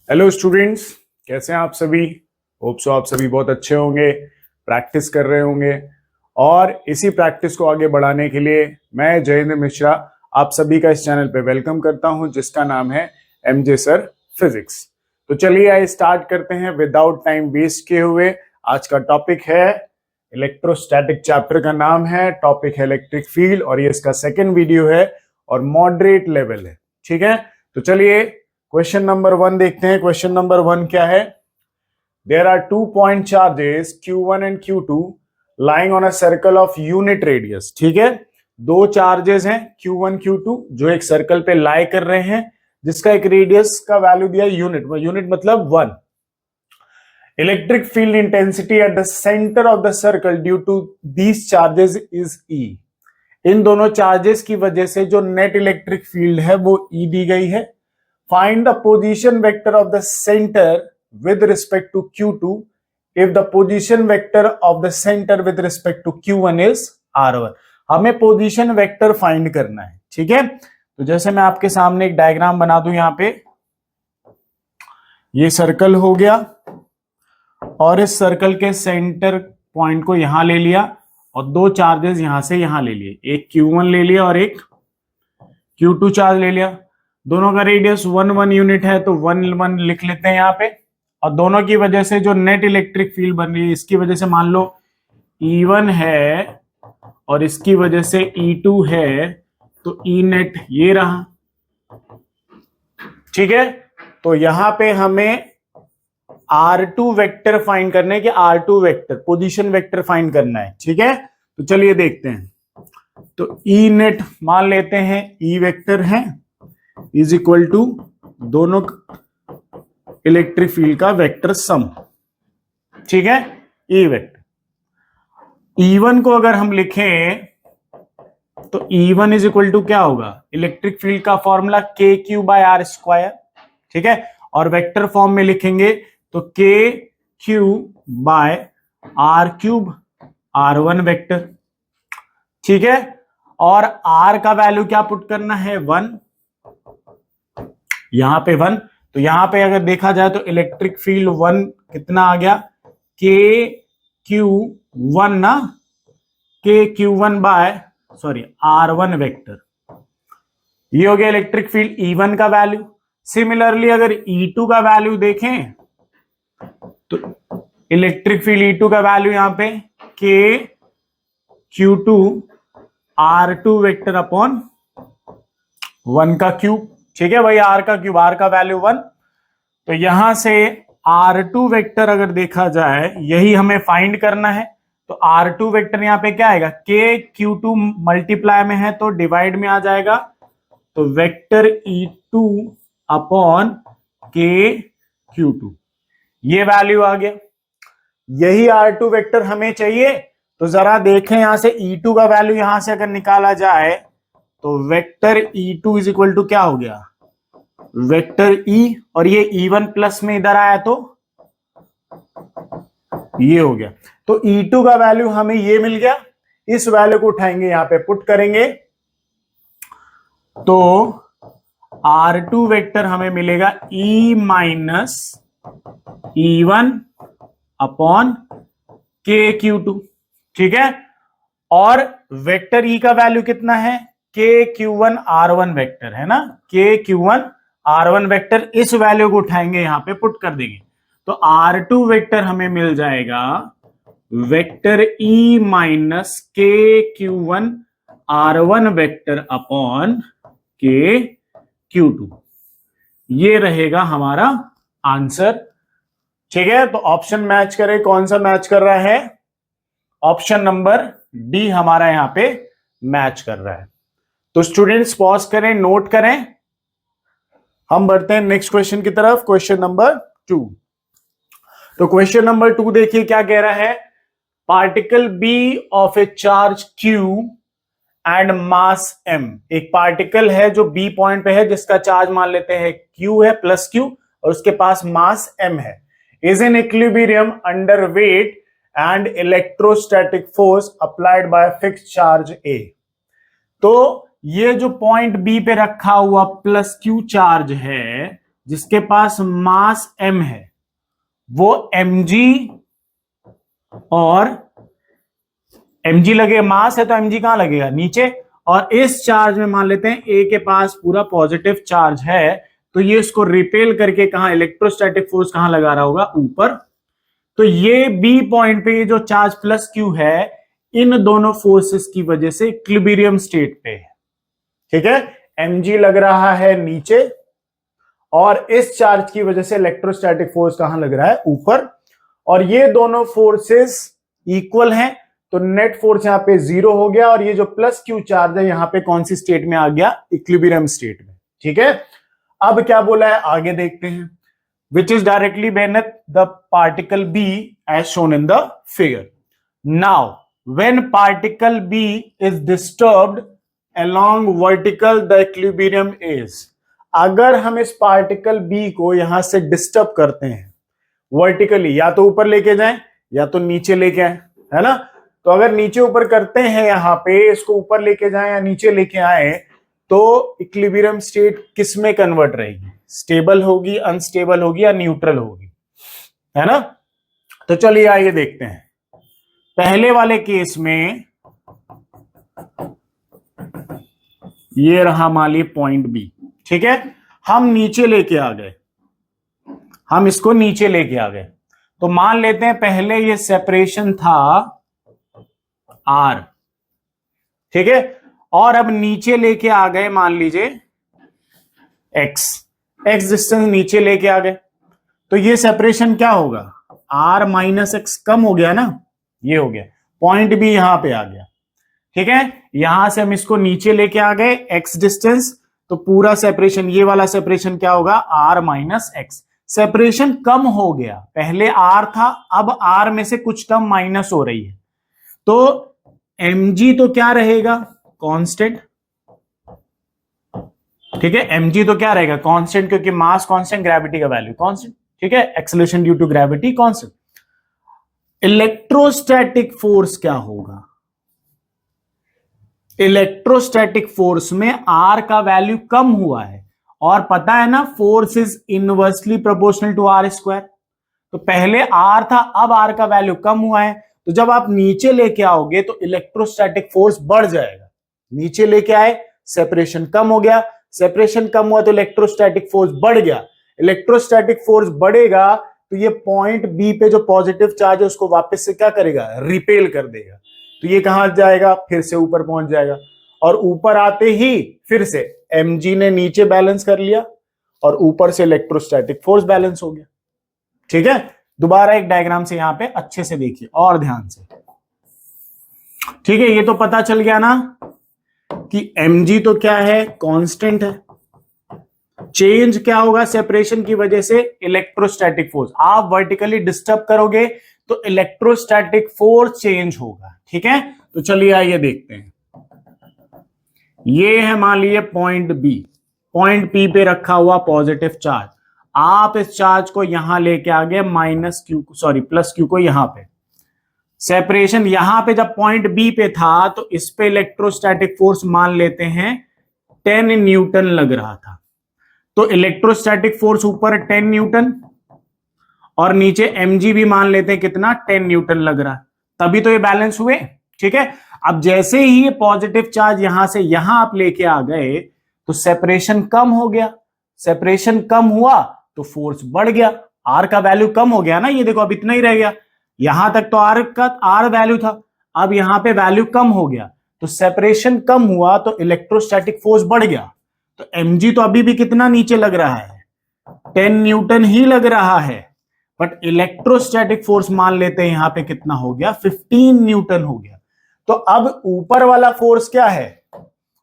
Hello students, कैसे हैं आप सभी। होप सो आप सभी बहुत अच्छे होंगे, प्रैक्टिस कर रहे होंगे। और इसी प्रैक्टिस को आगे बढ़ाने के लिए मैं जयेंद्र मिश्रा आप सभी का इस चैनल पे वेलकम करता हूं, जिसका नाम है एमजे सर फिजिक्स। तो चलिए आइए स्टार्ट करते हैं विदाउट टाइम वेस्ट किए हुए। आज का टॉपिक है इलेक्ट्रोस्टैटिक, चैप्टर का नाम है, टॉपिक है इलेक्ट्रिक फील्ड और ये इसका सेकेंड वीडियो है और मॉडरेट लेवल है। ठीक है, तो चलिए क्वेश्चन नंबर 1 देखते हैं। क्वेश्चन नंबर 1 क्या है? There are 2 point charges Q1 and Q2 lying on a circle of unit radius. ठीक है, दो चार्जेस हैं Q1 Q2 जो एक सर्कल पे लाई कर रहे हैं, जिसका एक रेडियस का वैल्यू दिया यूनिट, यूनिट मतलब 1। Electric field intensity at the centre of the circle due to these charges is E। इन दोनों चार्जेस की वजह से जो नेट इलेक्ट्रिक फील्ड है वो E दी गई है। Find the position vector of the center with respect to Q2 if the position vector of the center with respect to Q1 is R1। हमें पोजीशन वेक्टर फाइंड करना है। ठीक है, तो जैसे मैं आपके सामने एक डायग्राम बना दूं, यहां पे ये सर्कल हो गया और इस सर्कल के सेंटर पॉइंट को यहां ले लिया और दो चार्जेस यहां से यहां ले लिए, एक Q1 ले लिया और एक Q2 चार्ज ले लिया। दोनों का रेडियस 1 यूनिट है तो 1 लिख लेते हैं यहाँ पे। और दोनों की वजह से जो नेट इलेक्ट्रिक फील्ड बन रही है, इसकी वजह से मान लो E1 है और इसकी वजह से E2 है, तो E नेट ये रहा। ठीक है, तो यहां पे हमें R2 वेक्टर फाइंड करना है कि R2 vector position vector find करना है। ठीक है, तो चलिए देखते हैं। तो E नेट मान लेते हैं E वेक्टर है इज इक्वल टू दोनों इलेक्ट्रिक फील्ड का वेक्टर सम। ठीक है, E वेक्टर। E1 को अगर हम लिखें तो E1 इज इक्वल टू क्या होगा? इलेक्ट्रिक फील्ड का formula KQ by R square. ठीक है, और वेक्टर फॉर्म में लिखेंगे तो KQ by R cube R1 vector. ठीक है, और R का वैल्यू क्या पुट करना है? 1। यहां पे 1, तो यहां पे अगर देखा जाए तो इलेक्ट्रिक फील्ड 1 कितना आ गया? KQ1 ना, KQ1 बाय R1 वेक्टर। ये हो गया इलेक्ट्रिक फील्ड E1 का वैल्यू। सिमिलरली अगर E2 का वैल्यू देखें तो इलेक्ट्रिक फील्ड E2 का वैल्यू यहां पे KQ2 R2 वेक्टर अपॉन 1 का क्यूब। ठीक है, वही R का क्यूब, R का वैल्यू 1। तो यहां से R2 वेक्टर अगर देखा जाए, यही हमें फाइंड करना है। तो R2 वेक्टर यहां पे क्या आएगा? KQ2 मल्टीप्लाई में है तो डिवाइड में आ जाएगा, तो वेक्टर E2 अपॉन KQ2, ये वैल्यू आ गया। यही R2 वेक्टर हमें चाहिए। तो जरा देखें, यहां से E2 का वैल्यू यहां से अगर निकाला जाए तो vector E2 is equal to क्या हो गया? वेक्टर E, और ये E1 प्लस में इधर आया तो ये हो गया। तो E2 का वैल्यू हमें ये मिल गया। इस वैल्यू को उठाएंगे, यहां पे पुट करेंगे तो R2 वेक्टर हमें मिलेगा E minus E1 upon KQ2। ठीक है, और वेक्टर E का वैल्यू कितना है? KQ1 R1 वेक्टर है ना, KQ1 R1 वेक्टर। इस वैल्यू को उठाएंगे, यहां पे पुट कर देंगे तो R2 वेक्टर हमें मिल जाएगा vector E minus KQ1 R1 vector upon KQ2। ये रहेगा हमारा आंसर। ठीक है, तो ऑप्शन मैच करें, कौन सा मैच कर रहा है? ऑप्शन नंबर डी हमारा यहां पे मैच कर रहा है। तो स्टूडेंट्स पॉज करें, नोट करें। हम बढ़ते हैं नेक्स्ट क्वेश्चन की तरफ, क्वेश्चन नंबर 2। तो क्वेश्चन नंबर 2 देखिए क्या कह रहा है। Particle B of A charge Q and mass M। एक पार्टिकल है जो B पॉइंट पे है, जिसका चार्ज मान लेते हैं Q है, प्लस Q, और उसके पास मास M है, is in equilibrium under weight and electrostatic force applied by fixed charge A। तो ये जो पॉइंट बी पे रखा हुआ प्लस क्यू चार्ज है जिसके पास मास m है वो mg और mg लगे, मास है तो mg कहां लगेगा, नीचे। और इस चार्ज में मान लेते हैं a के पास पूरा पॉजिटिव चार्ज है, तो ये इसको रिपेल करके कहां, इलेक्ट्रोस्टैटिक फोर्स कहां लगा रहा होगा, ऊपर। तो ये बी पॉइंट पे ये जो चार्ज प्लस क्यू है, इन दोनों फोर्सेस की वजह से इक्विलिब्रियम स्टेट पे है। ठीक है, mg लग रहा है नीचे और इस चार्ज की वजह से इलेक्ट्रोस्टैटिक फोर्स कहां लग रहा है, ऊपर। और ये दोनों फोर्सेस इक्वल हैं, तो नेट फोर्स यहां पे 0 हो गया और ये जो प्लस क्यू चार्ज है यहां पे कौन सी स्टेट में आ गया, इक्विलिब्रियम स्टेट में। ठीक है, अब क्या बोला है आगे देखते हैं। which is directly beneath the particle B as shown in the figure. Now, when particle B is disturbed along vertical, the equilibrium is. अगर हम इस पार्टिकल B को यहां से डिस्टर्ब करते हैं वर्टिकली, या तो ऊपर लेके जाएं या तो नीचे लेके आए, है ना। तो अगर नीचे ऊपर करते हैं यहां पे, इसको ऊपर लेके जाएं या नीचे लेके आए, तो इक्विलिब्रियम स्टेट किस में कन्वर्ट रहेगी, स्टेबल होगी, अनस्टेबल होगी या न्यूट्रल होगी, है ना। तो चलिए आइए देखते हैं। पहले वाले केस में ये रहा मान लीजिए पॉइंट बी, ठीक है, हम नीचे लेके आ गए, हम इसको नीचे लेके आ गए। तो मान लेते हैं पहले ये सेपरेशन था आर, ठीक है, और अब नीचे लेके आ गए मान लीजिए एक्स डिस्टेंस नीचे लेके आ गए, तो ये सेपरेशन क्या होगा, आर माइनस एक्स कम हो गया ना, ये हो गया, पॉइंट भी यहां पे आ गया। ठीक है, यहां से हम इसको नीचे लेके आ गए एक्स डिस्टेंस, तो पूरा सेपरेशन, ये वाला सेपरेशन क्या होगा, आर माइनस एक्स। सेपरेशन कम हो गया, पहले आर था, अब आर में से कुछ टर्म माइनस हो रही है, तो mg तो क्या रहेगा, कांस्टेंट। ठीक है, mg तो क्या रहेगा, कांस्टेंट, क्योंकि मास कांस्टेंट, ग्रेविटी का वैल्यू कांस्टेंट। ठीक है, acceleration due to gravity constant. Electrostatic force क्या होगा, इलेक्ट्रोस्टैटिक फोर्स में r का वैल्यू कम हुआ है, और पता है ना force is inversely proportional to R square. तो पहले r था, अब r का वैल्यू कम हुआ है, तो जब आप नीचे लेके आओगे तो इलेक्ट्रोस्टैटिक फोर्स बढ़ जाएगा। नीचे लेके आए, सेपरेशन कम हो गया, सेपरेशन कम हुआ तो इलेक्ट्रोस्टैटिक फोर्स बढ़ गया। इलेक्ट्रोस्टैटिक फोर्स बढ़ेगा तो ये पॉइंट बी पे जो पॉजिटिव चार्ज है उसको वापस से क्या करेगा, रिपेल कर देगा। तो ये कहां जाएगा, फिर से ऊपर पहुंच जाएगा, और ऊपर आते ही फिर से mg ने नीचे बैलेंस कर लिया और ऊपर से इलेक्ट्रोस्टैटिक फोर्स बैलेंस हो गया। ठीक है, दोबारा एक डायग्राम से यहां पे अच्छे से देखिए और ध्यान से। ठीक है, ये तो पता चल गया ना कि mg तो क्या है, कांस्टेंट है, चेंज क्या होगा सेपरेशन की वजह से, इलेक्ट्रोस्टैटिक फोर्स। आप वर्टिकली डिस्टर्ब करोगे तो इलेक्ट्रोस्टैटिक फोर्स चेंज होगा। ठीक है, तो चलिए आइए देखते हैं। ये है मान लीजिए पॉइंट बी, पॉइंट पी पे रखा हुआ पॉजिटिव चार्ज, आप इस चार्ज को यहां लेके आ गए minus Q, sorry plus Q को यहां पे। सेपरेशन यहां पे जब पॉइंट बी पे था तो इस पे इलेक्ट्रोस्टैटिक फोर्स मान लेते हैं 10 न्यूटन लग रहा था, तो इलेक्ट्रोस्टैटिक फोर्स ऊपर 10 न्यूटन और नीचे mg भी मान लेते हैं कितना, 10 न्यूटन लग रहा है, तभी तो ये बैलेंस हुए। ठीक है, अब जैसे ही ये पॉजिटिव चार्ज यहां से यहां आप लेके आ गए तो सेपरेशन कम हो गया, सेपरेशन कम हुआ तो फोर्स बढ़ गया, आर का वैल्यू कम हो गया ना, ये देखो अब इतना ही रह गया, यहां तक तो आर वैल्यू था, अब यहां पे वैल्यू कम हो गया, तो सेपरेशन कम हुआ तो इलेक्ट्रोस्टैटिक फोर्स बढ़ गया। तो mg तो अभी भी कितना नीचे लग रहा है, 10 न्यूटन ही लग रहा है, बट इलेक्ट्रोस्टैटिक फोर्स मान लेते हैं यहां पे कितना हो गया, 15 न्यूटन हो गया। तो अब ऊपर वाला फोर्स क्या है,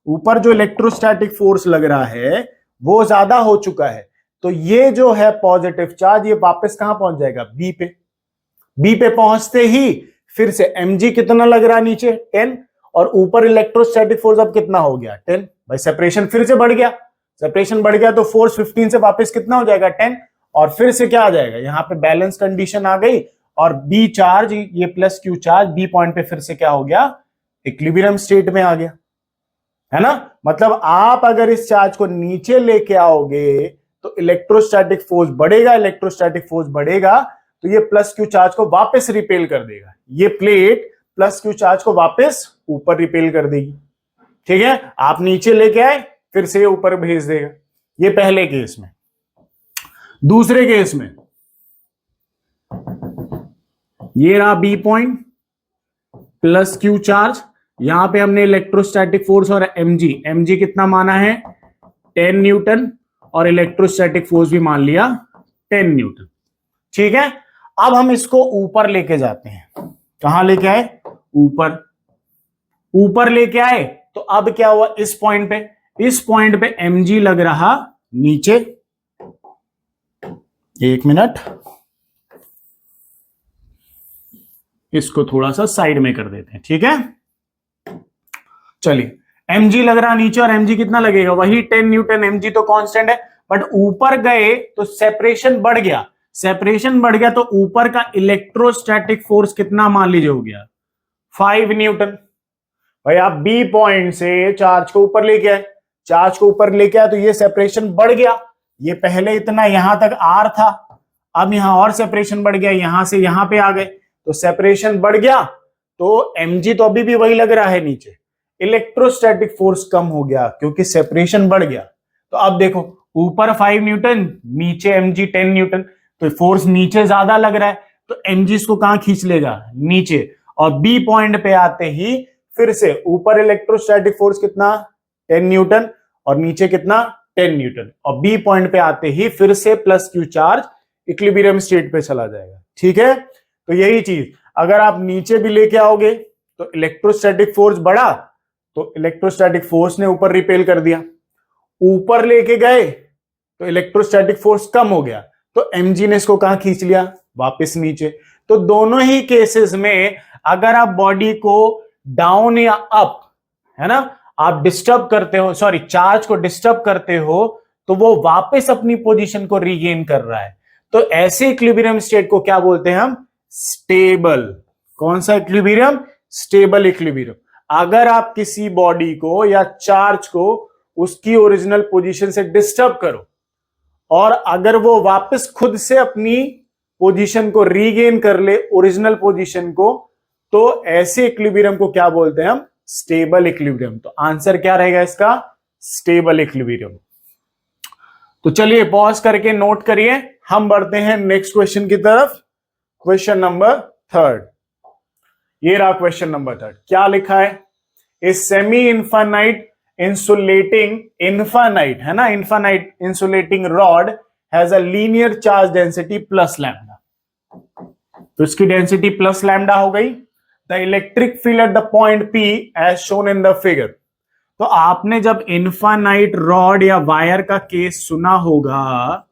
ऊपर जो इलेक्ट्रोस्टैटिक फोर्स लग रहा है वो ज्यादा हो चुका है, तो ये जो है पॉजिटिव चार्ज ये वापस कहां पहुंच जाएगा, बी पे। बी पे पहुंचते ही फिर से mg कितना लग रहा है नीचे, 10, और ऊपर इलेक्ट्रोस्टैटिक फोर्स अब कितना हो गया, 10। भाई सेपरेशन फिर से बढ़ गया, सेपरेशन बढ़ गया तो फोर्स 15 से वापस कितना हो जाएगा, 10, और फिर से क्या आ जाएगा, यहां पे बैलेंस कंडीशन आ गई, और बी चार्ज, ये plus Q charge B point पे फिर से क्या हो गया, इक्विलिब्रियम स्टेट में आ गया, है ना। मतलब आप अगर इस चार्ज को नीचे लेके आओगे तो तो इलेक्ट्रोस्टैटिक फोर्स बढ़ेगा, इलेक्ट्रोस्टैटिक फोर्स बढ़ेगा तो ये प्लस क्यू चार्ज को वापस रिपेल कर देगा, ये प्लेट प्लस क्यू चार्ज को वापस ऊपर रिपेल कर देगी। ठीक है, आप नीचे लेके आए फिर से ऊपर भेज देगा। ये पहले केस में। दूसरे केस में ये रहा B point, plus Q charge, यहां पे हमने इलेक्ट्रोस्टैटिक फोर्स और mg कितना माना है 10 न्यूटन और इलेक्ट्रोस्टैटिक फोर्स भी मान लिया 10 न्यूटन। ठीक है, अब हम इसको ऊपर लेके जाते हैं। कहां लेके आए? ऊपर। ऊपर लेके आए तो अब क्या हुआ, इस पॉइंट पे mg लग रहा नीचे। एक मिनट, इसको थोड़ा सा साइड में कर देते हैं। ठीक है, चलिए mg लग रहा नीचे और mg कितना लगेगा, वही 10 न्यूटन। mg तो कांस्टेंट है, बट ऊपर गए तो सेपरेशन बढ़ गया। सेपरेशन बढ़ गया तो ऊपर का इलेक्ट्रोस्टैटिक फोर्स कितना मान लीजिए हो गया 5 न्यूटन। भाई आप बी पॉइंट से चार्ज को ऊपर लेके आए, चार्ज को ऊपर लेके आए तो ये सेपरेशन बढ़ गया। ये पहले इतना यहां तक r था, अब यहां और सेपरेशन बढ़ गया, यहां से यहां पे आ गए तो सेपरेशन बढ़ गया। तो mg तो अभी भी वही लग रहा है नीचे, इलेक्ट्रोस्टैटिक फोर्स कम हो गया क्योंकि सेपरेशन बढ़ गया। तो अब देखो ऊपर 5 न्यूटन, नीचे mg 10 न्यूटन, तो फोर्स नीचे ज्यादा लग रहा है तो mg इसको कहां खींच लेगा, नीचे। और बी पॉइंट पे आते ही फिर से ऊपर इलेक्ट्रोस्टैटिक फोर्स कितना 10 न्यूटन और नीचे कितना 10 न्यूटन, और बी पॉइंट पे आते ही फिर से plus Q charge equilibrium state पे चला जाएगा। ठीक है, तो यही चीज अगर आप नीचे भी लेके आओगे तो इलेक्ट्रोस्टैटिक फोर्स बढ़ा तो इलेक्ट्रोस्टैटिक फोर्स ने ऊपर रिपेल कर दिया, ऊपर लेके गए तो इलेक्ट्रोस्टैटिक फोर्स कम हो गया तो mg ने इसको कहां खींच लिया, वापस नीचे। तो दोनों ही केसेस में अगर आप बॉडी को डाउन या अप, है ना, आप डिस्टर्ब करते हो, सॉरी चार्ज को डिस्टर्ब करते हो तो वो वापस अपनी पोजीशन को रीगेन कर रहा है। तो ऐसे इक्विलिब्रियम स्टेट को क्या बोलते हैं हम, स्टेबल। कौन सा इक्विलिब्रियम, स्टेबल इक्विलिब्रियम। अगर आप किसी बॉडी को या चार्ज को उसकी ओरिजिनल पोजीशन से डिस्टर्ब करो और अगर वो वापस खुद से अपनी पोजीशन को रीगेन कर ले, ओरिजिनल पोजीशन को, तो ऐसे इक्विलिब्रियम को क्या बोलते हैं हम, स्टेबल इक्विलिब्रियम। तो आंसर क्या रहेगा इसका, स्टेबल इक्विलिब्रियम। तो चलिए पॉज करके नोट करिए, हम बढ़ते हैं नेक्स्ट क्वेश्चन की तरफ। Question number 3। ये रहा क्वेश्चन नंबर 3। क्या लिखा है, a semi infinite insulating, infinite है ना, infinite insulating rod has a linear charge density plus lambda. तो इसकी डेंसिटी प्लस लैम्डा हो गई। The electric field at the point P as shown in the figure. तो आपने जब इन्फानाइट रॉड या वायर का केस सुना होगा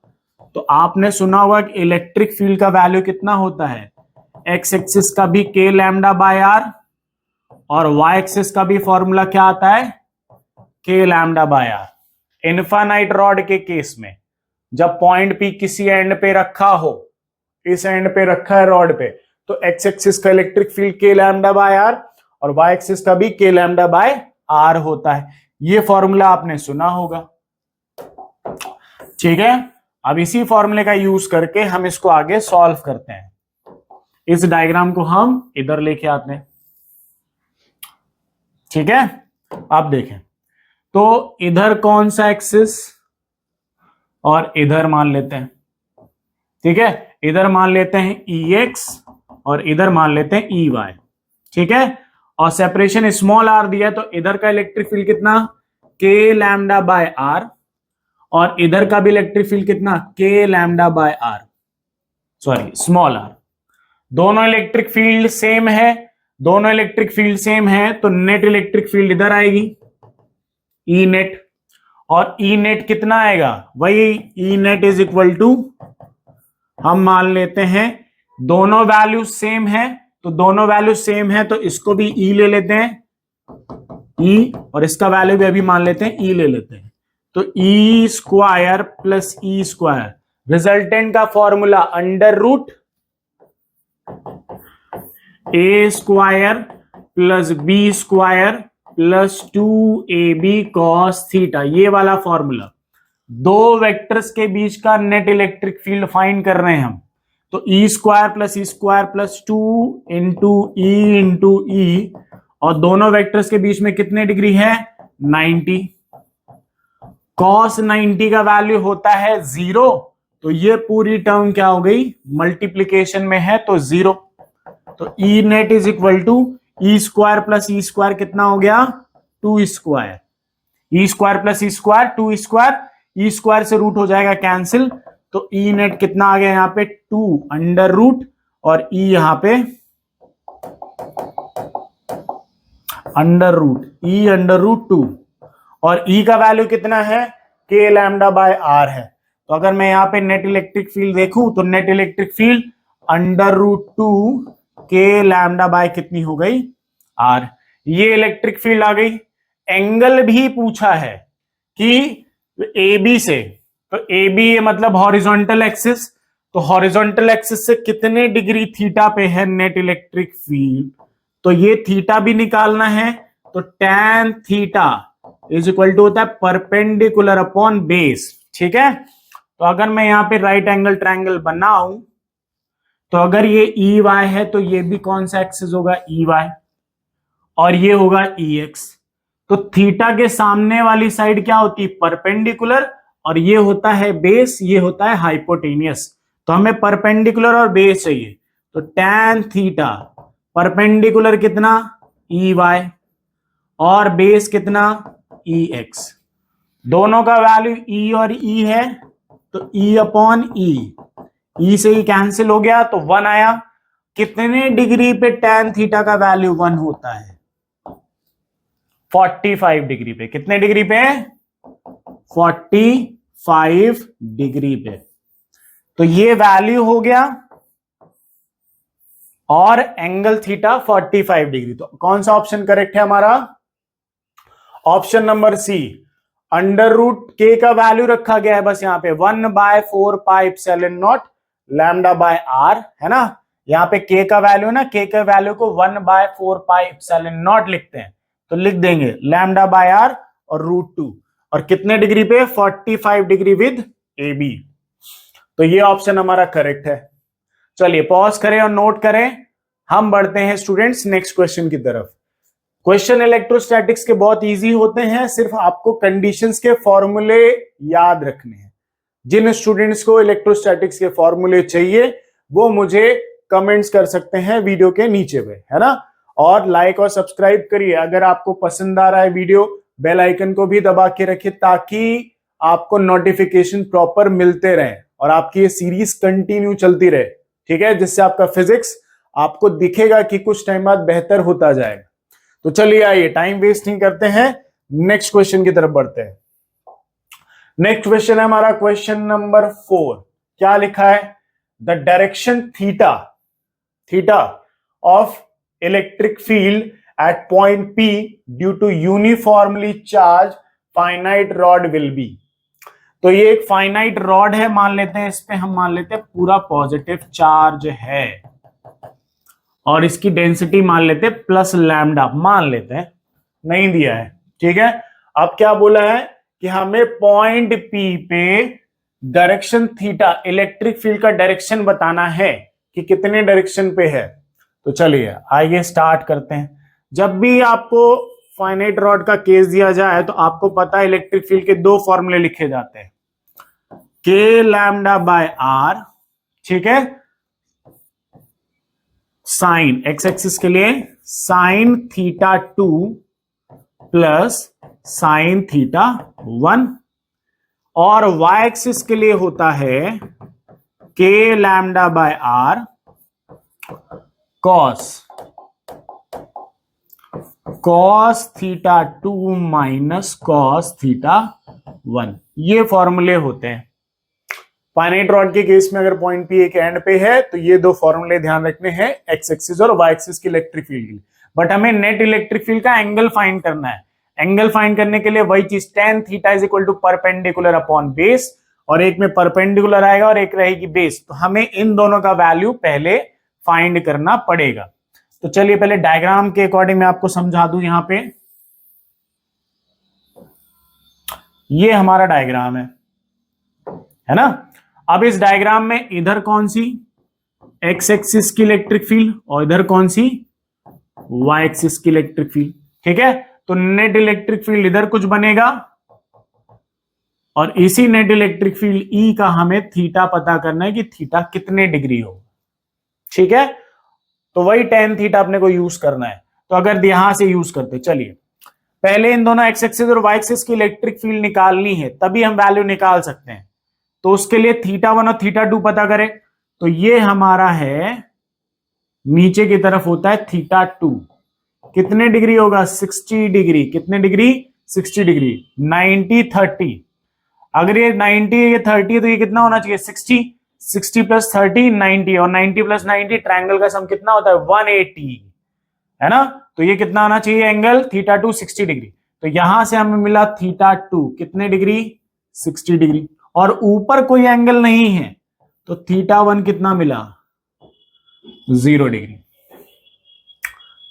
तो आपने सुना होगा कि इलेक्ट्रिक फील्ड का वैल्यू कितना होता है, एक्स एक्सिस का भी k लैम्डा बाय r और y एक्सिस का भी फॉर्मूला क्या आता है, k lambda by r। Infinite rod के केस में जब पॉइंट P किसी एंड पे रखा हो, इस एंड पे रखा है रॉड पे, तो एक्स एक्सिस का electric field k lambda by r और y एक्सिस का भी k लैम्डा बाय r होता है। ये फॉर्मूला आपने सुना होगा। ठीक है, अब इसी फॉर्मूले का यूज करके हम इसको आगे सॉल्व करते हैं। इस डायग्राम को हम इधर लेके आते हैं। ठीक है, आप देखें तो इधर कौन सा एक्सिस और इधर मान लेते हैं। ठीक है, इधर मान लेते हैं EX और इधर मान लेते हैं EY। ठीक है, और सेपरेशन स्मॉल r दिया है तो इधर का इलेक्ट्रिक फील्ड कितना, k लैम्डा बाय r, और इधर का भी इलेक्ट्रिक फील्ड कितना, k lambda by r, sorry small r। दोनों इलेक्ट्रिक फील्ड सेम है, दोनों इलेक्ट्रिक फील्ड सेम है तो नेट इलेक्ट्रिक फील्ड इधर आएगी E नेट, और E नेट कितना आएगा, वही E net is equal to, हम मान लेते हैं दोनों वैल्यू सेम है, तो दोनों वैल्यू सेम है तो इसको भी E ले लेते हैं, E, और इसका वैल्यू भी अभी मान लेते हैं E ले लेते हैं। तो E square plus E square, resultant का formula under root A square plus B square plus 2AB cos theta, ये वाला फॉर्मूला दो वेक्टर्स के बीच का नेट इलेक्ट्रिक फील्ड फाइंड कर रहे हैं हम। तो ई स्क्वायर प्लस 2 इंटू ई, और दोनों वेक्टर्स के बीच में कितने डिग्री है? 90। कॉस 90 का वैल्यू होता है 0, तो ये पूरी टर्म क्या हो गई? मल्टीप्लीकेशन में है तो 0। तो E net is equal to E square plus E square कितना हो गया? 2 square. E square plus E square 2 square, E square से रूट हो जाएगा कैंसिल, तो ई नेट कितना आ गया यहाँ पे? 2 अंडर रूट, और ई यहां पे अंडर रूट 2, और ई का वैल्यू कितना है? के लैम्डा बाय आर है। तो अगर मैं यहाँ पे नेट इलेक्ट्रिक फील्ड देखूं तो net electric field under root 2 के लैम्डा बाय कितनी हो गई? आर। ये इलेक्ट्रिक फील्ड आ गई। एंगल भी पूछा है कि ए बी से, तो ए बी मतलब हॉरिजॉन्टल एक्सिस, तो हॉरिजॉन्टल एक्सिस से कितने डिग्री थीटा पे है नेट इलेक्ट्रिक फील्ड? तो ये थीटा भी निकालना है, तो tan theta is equal to होता है परपेंडिकुलर अपॉन बेस। ठीक है, तो अगर मैं यहां पे राइट एंगल ट्रायंगल बनाऊं, तो अगर ये ई वाई है तो ये भी कौन सा एक्सिस होगा? ई वाई, और ये होगा ई एक्स। तो थीटा के सामने वाली साइड क्या होती है? परपेंडिकुलर, और ये होता है बेस, ये होता है हाइपोटेनियस। तो हमें परपेंडिकुलर और बेस चाहिए, तो tan थीटा परपेंडिकुलर कितना? ई वाई, और बेस कितना? ई एक्स। दोनों का वैल्यू ई और ई है, तो ई अपॉन ई से ही कैंसिल हो गया, तो 1 आया। कितने डिग्री पे tan थीटा का वैल्यू 1 होता है? 45 डिग्री पे। कितने डिग्री पे? 45 डिग्री पे। तो ये वैल्यू हो गया, और एंगल थीटा 45 डिग्री। तो कौन सा ऑप्शन करेक्ट है हमारा? Option number C. Under root K का वैल्यू रखा गया है बस यहाँ पे 1/4 pi epsilon naught lambda by R, है ना। यहाँ पे के का वैल्यू है ना, के का वैल्यू को 1/4 पाई एप्सिलॉन नॉट लिखते हैं, तो लिख देंगे लैम्डा बाय आर और √2, और कितने डिग्री पे? 45 डिग्री विद ए बी। तो ये ऑप्शन हमारा करेक्ट है। चलिए पॉज करें और नोट करें। हम बढ़ते हैं स्टूडेंट्स नेक्स्ट क्वेश्चन की तरफ। क्वेश्चन इलेक्ट्रोस्टैटिक्स के बहुत इजी होते हैं, सिर्फ आपको कंडीशंस के फॉर्मूले याद रखने हैं। जिन स्टूडेंट्स को इलेक्ट्रोस्टैटिक्स के फॉर्मूले चाहिए वो मुझे कमेंट्स कर सकते हैं वीडियो के नीचे पे, है ना। और लाइक और सब्सक्राइब करिए। अगर आपको पसंद आ रहा है वीडियो, बेल आइकन को भी दबा के रखिए ताकि आपको नोटिफिकेशन प्रॉपर मिलते रहे और आपकी ये सीरीज कंटिन्यू चलती रहे, ठीक है, जिससे आपका फिजिक्स आपको दिखेगा कि कुछ टाइम बाद बेहतर होता जाएगा। तो चलिए आइए टाइम वेस्ट नहीं करते हैं, नेक्स्ट क्वेश्चन की तरफ बढ़ते हैं। नेक्स्ट क्वेश्चन है हमारा क्वेश्चन नंबर 4। क्या लिखा है? The direction theta of electric field at point P due to uniformly charge finite rod will be. तो ये एक फाइनाइट रॉड है, मान लेते हैं, इस पे हम मान लेते हैं पूरा पॉजिटिव चार्ज है, और इसकी डेंसिटी मान लेते हैं प्लस लैम्डा, मान लेते हैं, नहीं दिया है, ठीक है। अब क्या बोला है कि हमें पॉइंट P पे डायरेक्शन थीटा, इलेक्ट्रिक फील्ड का डायरेक्शन बताना है कि कितने डायरेक्शन पे है। तो चलिए आइए स्टार्ट करते हैं। जब भी आपको फाइनाइट रॉड का केस दिया जाए तो आपको पता है इलेक्ट्रिक फील्ड के दो फॉर्मूले लिखे जाते हैं, के लैम्डा बाय आर, ठीक है, साइन एक्स एक्सिस के लिए sine theta 2 plus sine theta 1, और वाई एक्सिस के लिए होता है K lambda by R cos theta 2 minus cos theta 1। ये फॉर्मूले होते हैं। फाइनाइट रॉड के केस में अगर पॉइंट P एक एंड पे है तो ये दो फॉर्मूले ध्यान रखने हैं, एक्स एक्सिस और वाई एक्सिस की इलेक्ट्रिक फील्ड के लिए। बट हमें नेट इलेक्ट्रिक फील्ड का एंगल फाइंड करना है। एंगल फाइंड करने के लिए वही चीज tan theta is equal to perpendicular upon base, और एक में परपेंडिकुलर आएगा और एक रहेगी बेस, तो हमें इन दोनों का वैल्यू पहले फाइंड करना पड़ेगा। तो चलिए पहले डायग्राम के अकॉर्डिंग मैं आपको समझा दूं। यहां पे ये हमारा डायग्राम है, है ना। अब इस डायग्राम में इधर कौन सी एक्स एक्सिस की इलेक्ट्रिक फील्ड और इधर कौन सी वाई एक्सिस की इलेक्ट्रिक फील्ड, ठीक है। तो नेट इलेक्ट्रिक फील्ड इधर कुछ बनेगा और इसी नेट इलेक्ट्रिक फील्ड ई का हमें थीटा पता करना है कि थीटा कितने डिग्री हो, ठीक है। तो वही tan थीटा अपने को यूज करना है। तो अगर यहां से यूज करते, चलिए पहले इन दोनों एक्स एक्सिस और वाई एक्सिस की इलेक्ट्रिक फील्ड निकालनी है, तभी हम वैल्यू निकाल सकते हैं। तो उसके लिए θ1 और θ2 पता करें। तो ये हमारा है नीचे की तरफ होता है θ2, कितने डिग्री होगा 60 डिग्री, कितने डिग्री 60 डिग्री, 90 30। अगर ये 90 ये 30 तो ये कितना होना चाहिए 60, 60 प्लस 30 90 और 90 प्लस 90 ट्रायंगल का सम कितना होता है 180, है ना। तो ये कितना आना चाहिए एंगल θ2 60 डिग्री। तो यहां से हमें मिला θ2 कितने डिग्री 60 डिग्री और ऊपर कोई एंगल नहीं है तो θ1 कितना मिला 0 डिग्री,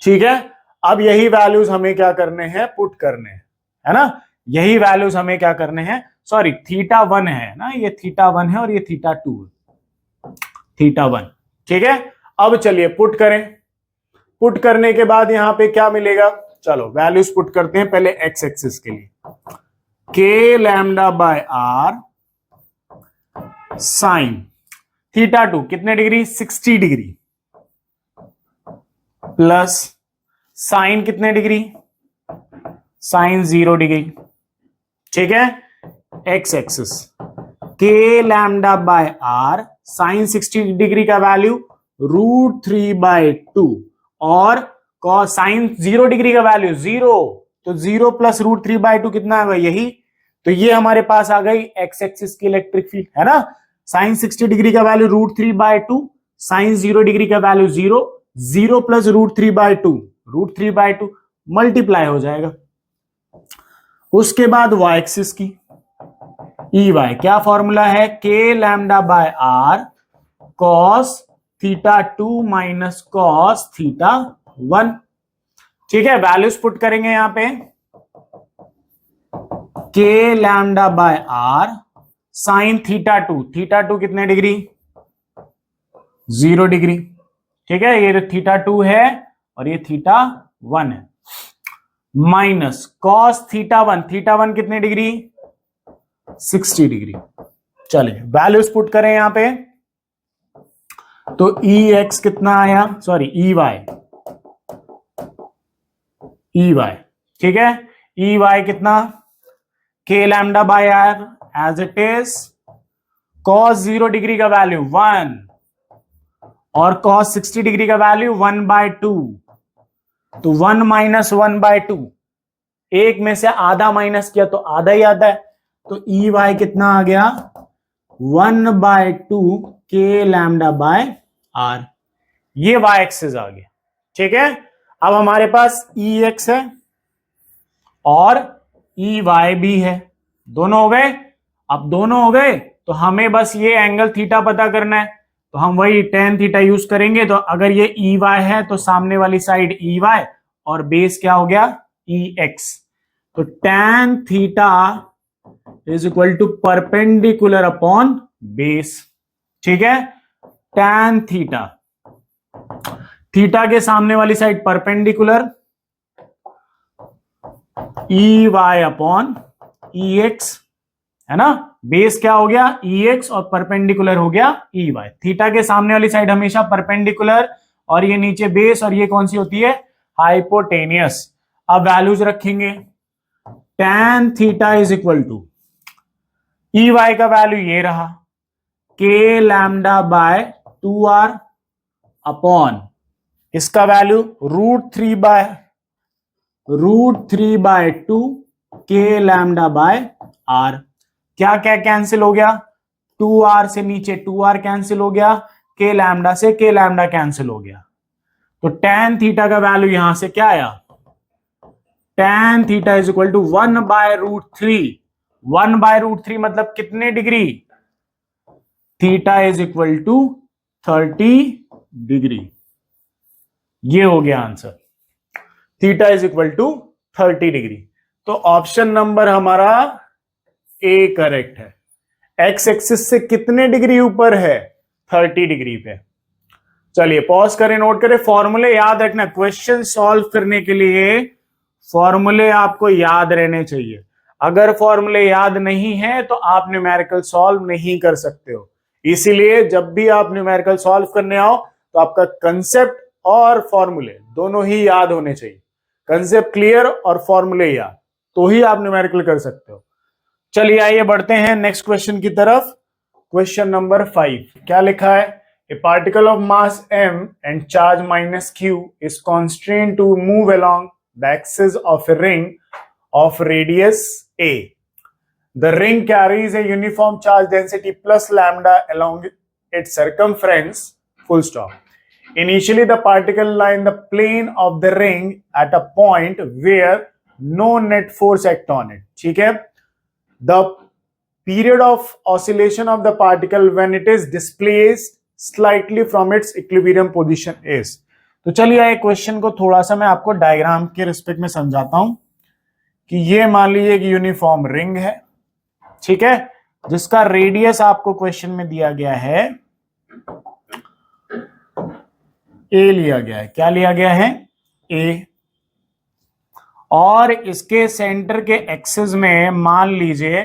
ठीक है। अब यही वैल्यूज हमें क्या करने हैं पुट करने हैं, है ना। यही वैल्यूज हमें क्या करने हैं, सॉरी θ1 है ना, ये θ1 है और ये θ2 θ1, ठीक है। अब चलिए पुट करें। पुट करने के बाद यहां पे क्या मिलेगा, चलो वैल्यूज पुट करते हैं पहले एक्स एक्सिस के लिए। k lambda by R sine θ2 कितने डिग्री 60 डिग्री प्लस साइन कितने डिग्री साइन 0 डिग्री, ठीक है। X axis k lambda by R sine 60 degree का वैल्यू √3/2 और कॉस साइन 0 डिग्री का वैल्यू 0, तो 0 प्लस √3/2 कितना आएगा यही। तो ये हमारे पास आ गई एक्स एक्सिस की इलेक्ट्रिक फील्ड, है ना। साइन 60 डिग्री का वैल्यू √3/2, साइन 0 डिग्री का वैल्यू 0, 0 प्लस √3/2 मल्टीप्लाई हो जाएगा। उसके बाद वाई एक्सिस की ई वाई, क्या फॉर्मूला है k lambda by R cos θ2 minus cos θ1, ठीक है। वैल्यूज पुट करेंगे यहां पे k lambda by R sine θ2 कितने डिग्री 0 डिग्री, ठीक है। ये θ2 है और ये θ1 है, माइनस कॉस θ1 कितने डिग्री 60 डिग्री। चलिए वैल्यूज पुट करें यहां पे, तो EX कितना आया, सॉरी EY, ठीक है। EY कितना k lambda by R as it is cos 0 degree का वैल्यू 1 और कॉस 60 डिग्री का वैल्यू 1/2, तो 1 माइनस 1/2, एक में से आधा माइनस किया तो आधा ही आता है। तो EY कितना आ गया 1/2 k लैम्डा बाय आर, ये y एक्सिस आ गया, ठीक है। अब हमारे पास EX है और EY भी है, दोनों हो गए। अब दोनों हो गए तो हमें बस ये एंगल थीटा पता करना है, तो हम वही tan थीटा यूज करेंगे। तो अगर ये EY है तो सामने वाली साइड EY और बेस क्या हो गया EX, तो tan theta is equal to perpendicular upon base, ठीक है। tan थीटा, थीटा के सामने वाली side perpendicular EY upon EX, है ना। बेस क्या हो गया EX और परपेंडिकुलर हो गया EY। थीटा के सामने वाली साइड हमेशा परपेंडिकुलर और ये नीचे बेस, और ये कौन सी होती है हाइपोटेनियस। अब वैल्यूज रखेंगे, tan theta is equal to EY का वैल्यू ये रहा k lambda by 2r upon इसका value √3/2 k lambda by r। क्या क्या कैंसिल हो गया, 2r से नीचे 2r कैंसिल हो गया, k लैम्डा से k लैम्डा कैंसिल हो गया। तो tan थीटा का वैल्यू यहां से क्या आया, tan theta is equal to 1/√3, 1/√3 मतलब कितने degree, theta is equal to 30 degree. ये हो गया answer, theta is equal to 30 degree. तो ऑप्शन नंबर हमारा ए करेक्ट है। एक्स एक्सिस से कितने डिग्री ऊपर है? 30 डिग्री पे। चलिए पॉज करें, नोट करें, फॉर्मूले याद रखना। क्वेश्चन सॉल्व करने के लिए फॉर्मूले आपको याद रहने चाहिए। अगर फॉर्मूले याद नहीं है तो आप न्यूमेरिकल सॉल्व नहीं कर सकते हो। इसीलिए जब भी आप न्यूमेरिकल सॉल्व करने आओ तो आपका कंसेप्ट और फॉर्मूले दोनों ही याद होने चाहिए। कंसेप्ट क्लियर और फॉर्मूले याद, तो ही आप न्यूमेरिकल कर सकते हो। चलिए आइए बढ़ते हैं नेक्स्ट क्वेश्चन की तरफ। क्वेश्चन नंबर 5 क्या लिखा है? ए particle of mass m and charge minus q is constrained to move along the axis of a ring of radius a. The ring carries a uniform charge density plus lambda along its circumference, full stop. Initially, the particle lie in the plane of the ring at a point where no net force act on it. ठीक है? The period of oscillation of the particle when it is displaced slightly from its equilibrium position is. तो चलिए एक question को थोड़ा सा मैं आपको डायग्राम के रिस्पेक्ट में समझाता हूं कि ये मान लीजिए कि यूनिफॉर्म रिंग है, ठीक है, जिसका रेडियस आपको क्वेश्चन में दिया गया है ए लिया गया है। क्या लिया गया है? ए। और इसके सेंटर के एक्सिस में मान लीजिए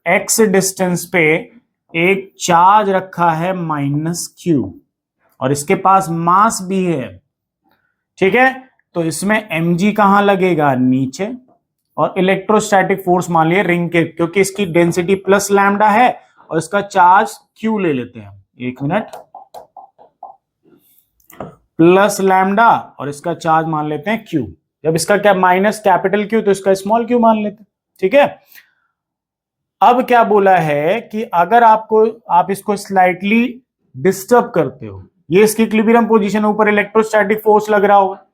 एक्स डिस्टेंस पे एक चार्ज रखा है -q और इसके पास मास भी है, ठीक है। तो इसमें mg कहां लगेगा? नीचे। और इलेक्ट्रोस्टैटिक फोर्स मान लिए रिंग के, क्योंकि इसकी डेंसिटी प्लस लैम्डा है और इसका चार्ज q ले लेते हैं। एक मिनट, प्लस लैम्डा और इसका चार्ज मान लेते हैं q। जब इसका क्या माइनस कैपिटल Q तो इसका स्मॉल q मान लेते हैं, ठीक है। अब क्या बोला है कि अगर आप इसको स्लाइटली डिस्टर्ब करते हो, ये इसकी इक्विलिब्रियम पोजीशन है, ऊपर इलेक्ट्रोस्टैटिक फोर्स लग रहा होगा,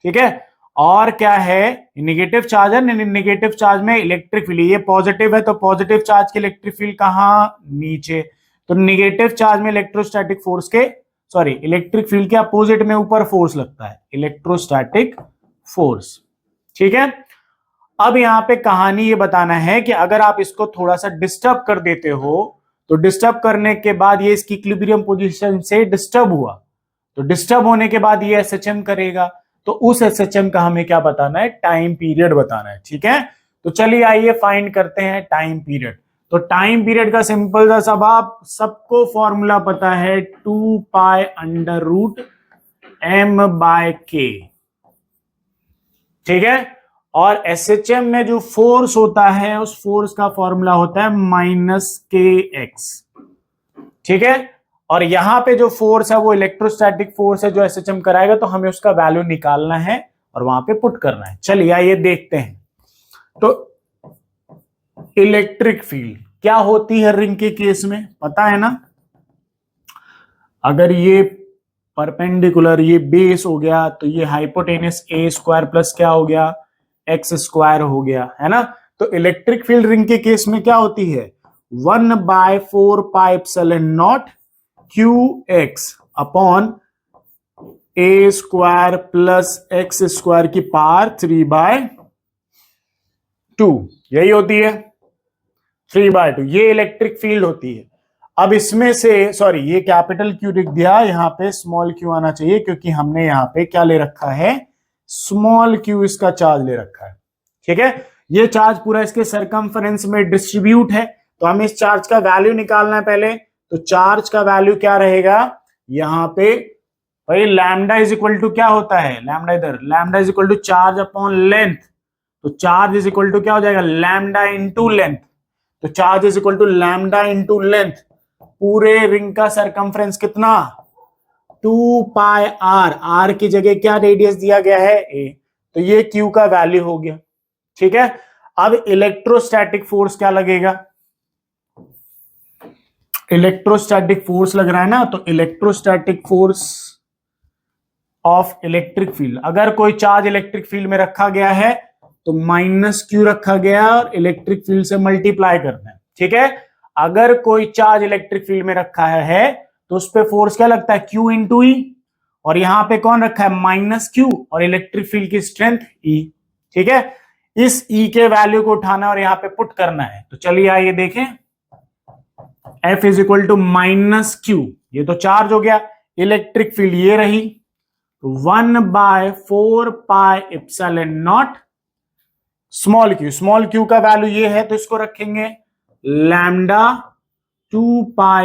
ठीक है। और क्या है? नेगेटिव चार्ज है, नेगेटिव चार्ज में इलेक्ट्रिक फील्ड, ये पॉजिटिव है तो पॉजिटिव चार्ज की इलेक्ट्रिक फील्ड कहां? नीचे। तो नेगेटिव चार्ज में इलेक्ट्रोस्टैटिक फोर्स के इलेक्ट्रिक फील्ड के अपोजिट में ऊपर फोर्स लगता है, इलेक्ट्रोस्टैटिक फोर्स, ठीक है। अब यहां पे कहानी ये बताना है कि अगर आप इसको थोड़ा सा डिस्टर्ब कर देते हो तो डिस्टर्ब करने के बाद ये इसकी इक्विलिब्रियम पोजीशन से डिस्टर्ब हुआ, तो डिस्टर्ब होने के बाद ये एसएचएम करेगा, तो उस एसएचएम का हमें क्या बताना है? टाइम पीरियड बताना है, ठीक है। तो चलिए आइए फाइंड करते हैं टाइम पीरियड। तो टाइम पीरियड का सिंपल सा सब आप सबको फॉर्मूला पता है, 2π√m/k, ठीक है। और एसएचएम में जो फोर्स होता है उस फोर्स का फॉर्मूला होता है -kx, ठीक है। और यहां पे जो फोर्स है वो इलेक्ट्रोस्टैटिक फोर्स है जो एसएचएम कराएगा, तो हमें उसका वैल्यू निकालना है और वहां पे पुट करना है। चलिए आइए देखते हैं। तो इलेक्ट्रिक फील्ड क्या होती है रिंग के केस में, पता है ना? अगर ये परपेंडिकुलर, ये बेस हो गया, तो ये हाइपोटेनस a² प्लस क्या हो गया? x² हो गया, है ना। तो इलेक्ट्रिक फील्ड रिंग के केस में क्या होती है? 1/4πε0 qx upon a² plus x² की पावर 3/2, यही होती है 3/2, ये इलेक्ट्रिक फील्ड होती है। अब इसमें से ये कैपिटल Q लिख दिया, यहां पे स्मॉल q आना चाहिए क्योंकि हमने यहां पे क्या ले रखा है? स्मॉल q इसका चार्ज ले रखा है, ठीक है। ये चार्ज पूरा इसके सरकमफरेंस में डिस्ट्रीब्यूट है, तो हमें इस चार्ज का वैल्यू निकालना है पहले। तो चार्ज का वैल्यू क्या रहेगा यहां पे? भाई लैम्डा इज इक्वल टू क्या होता है? लैम्डा इधर, lambda is equal to charge upon length. तो चार्ज इज इक्वल टू क्या हो जाएगा? Lambda into length. तो charge is equal to lambda into length. पूरे रिंग का सरकमफ्रेंस कितना? 2πr, r की जगह क्या रेडियस दिया गया है? a। तो ये q का वैल्यू हो गया, ठीक है। अब इलेक्ट्रोस्टैटिक फोर्स क्या लगेगा? इलेक्ट्रोस्टैटिक फोर्स लग रहा है ना, तो electrostatic force of electric field, अगर कोई चार्ज इलेक्ट्रिक फील्ड में रखा गया है तो -q रखा गया और इलेक्ट्रिक फील्ड से मल्टीप्लाई करना है, ठीक है। अगर कोई चार्ज इलेक्ट्रिक फील्ड में रखा है तो उस पे फोर्स क्या लगता है? q इंटू ई, और यहां पे कौन रखा है? -q, और इलेक्ट्रिक फील्ड की स्ट्रेंथ E, ठीक है। इस E के वैल्यू को उठाना और यहां पे पुट करना है। तो चलिए आइए देखें। F is equal to minus q, ये तो चार्ज हो गया, इलेक्ट्रिक फील्ड ये रही, 1/4πε0 स्मॉल क्यू का वैल्यू ये है तो इसको रखेंगे लैम्डा 2πa,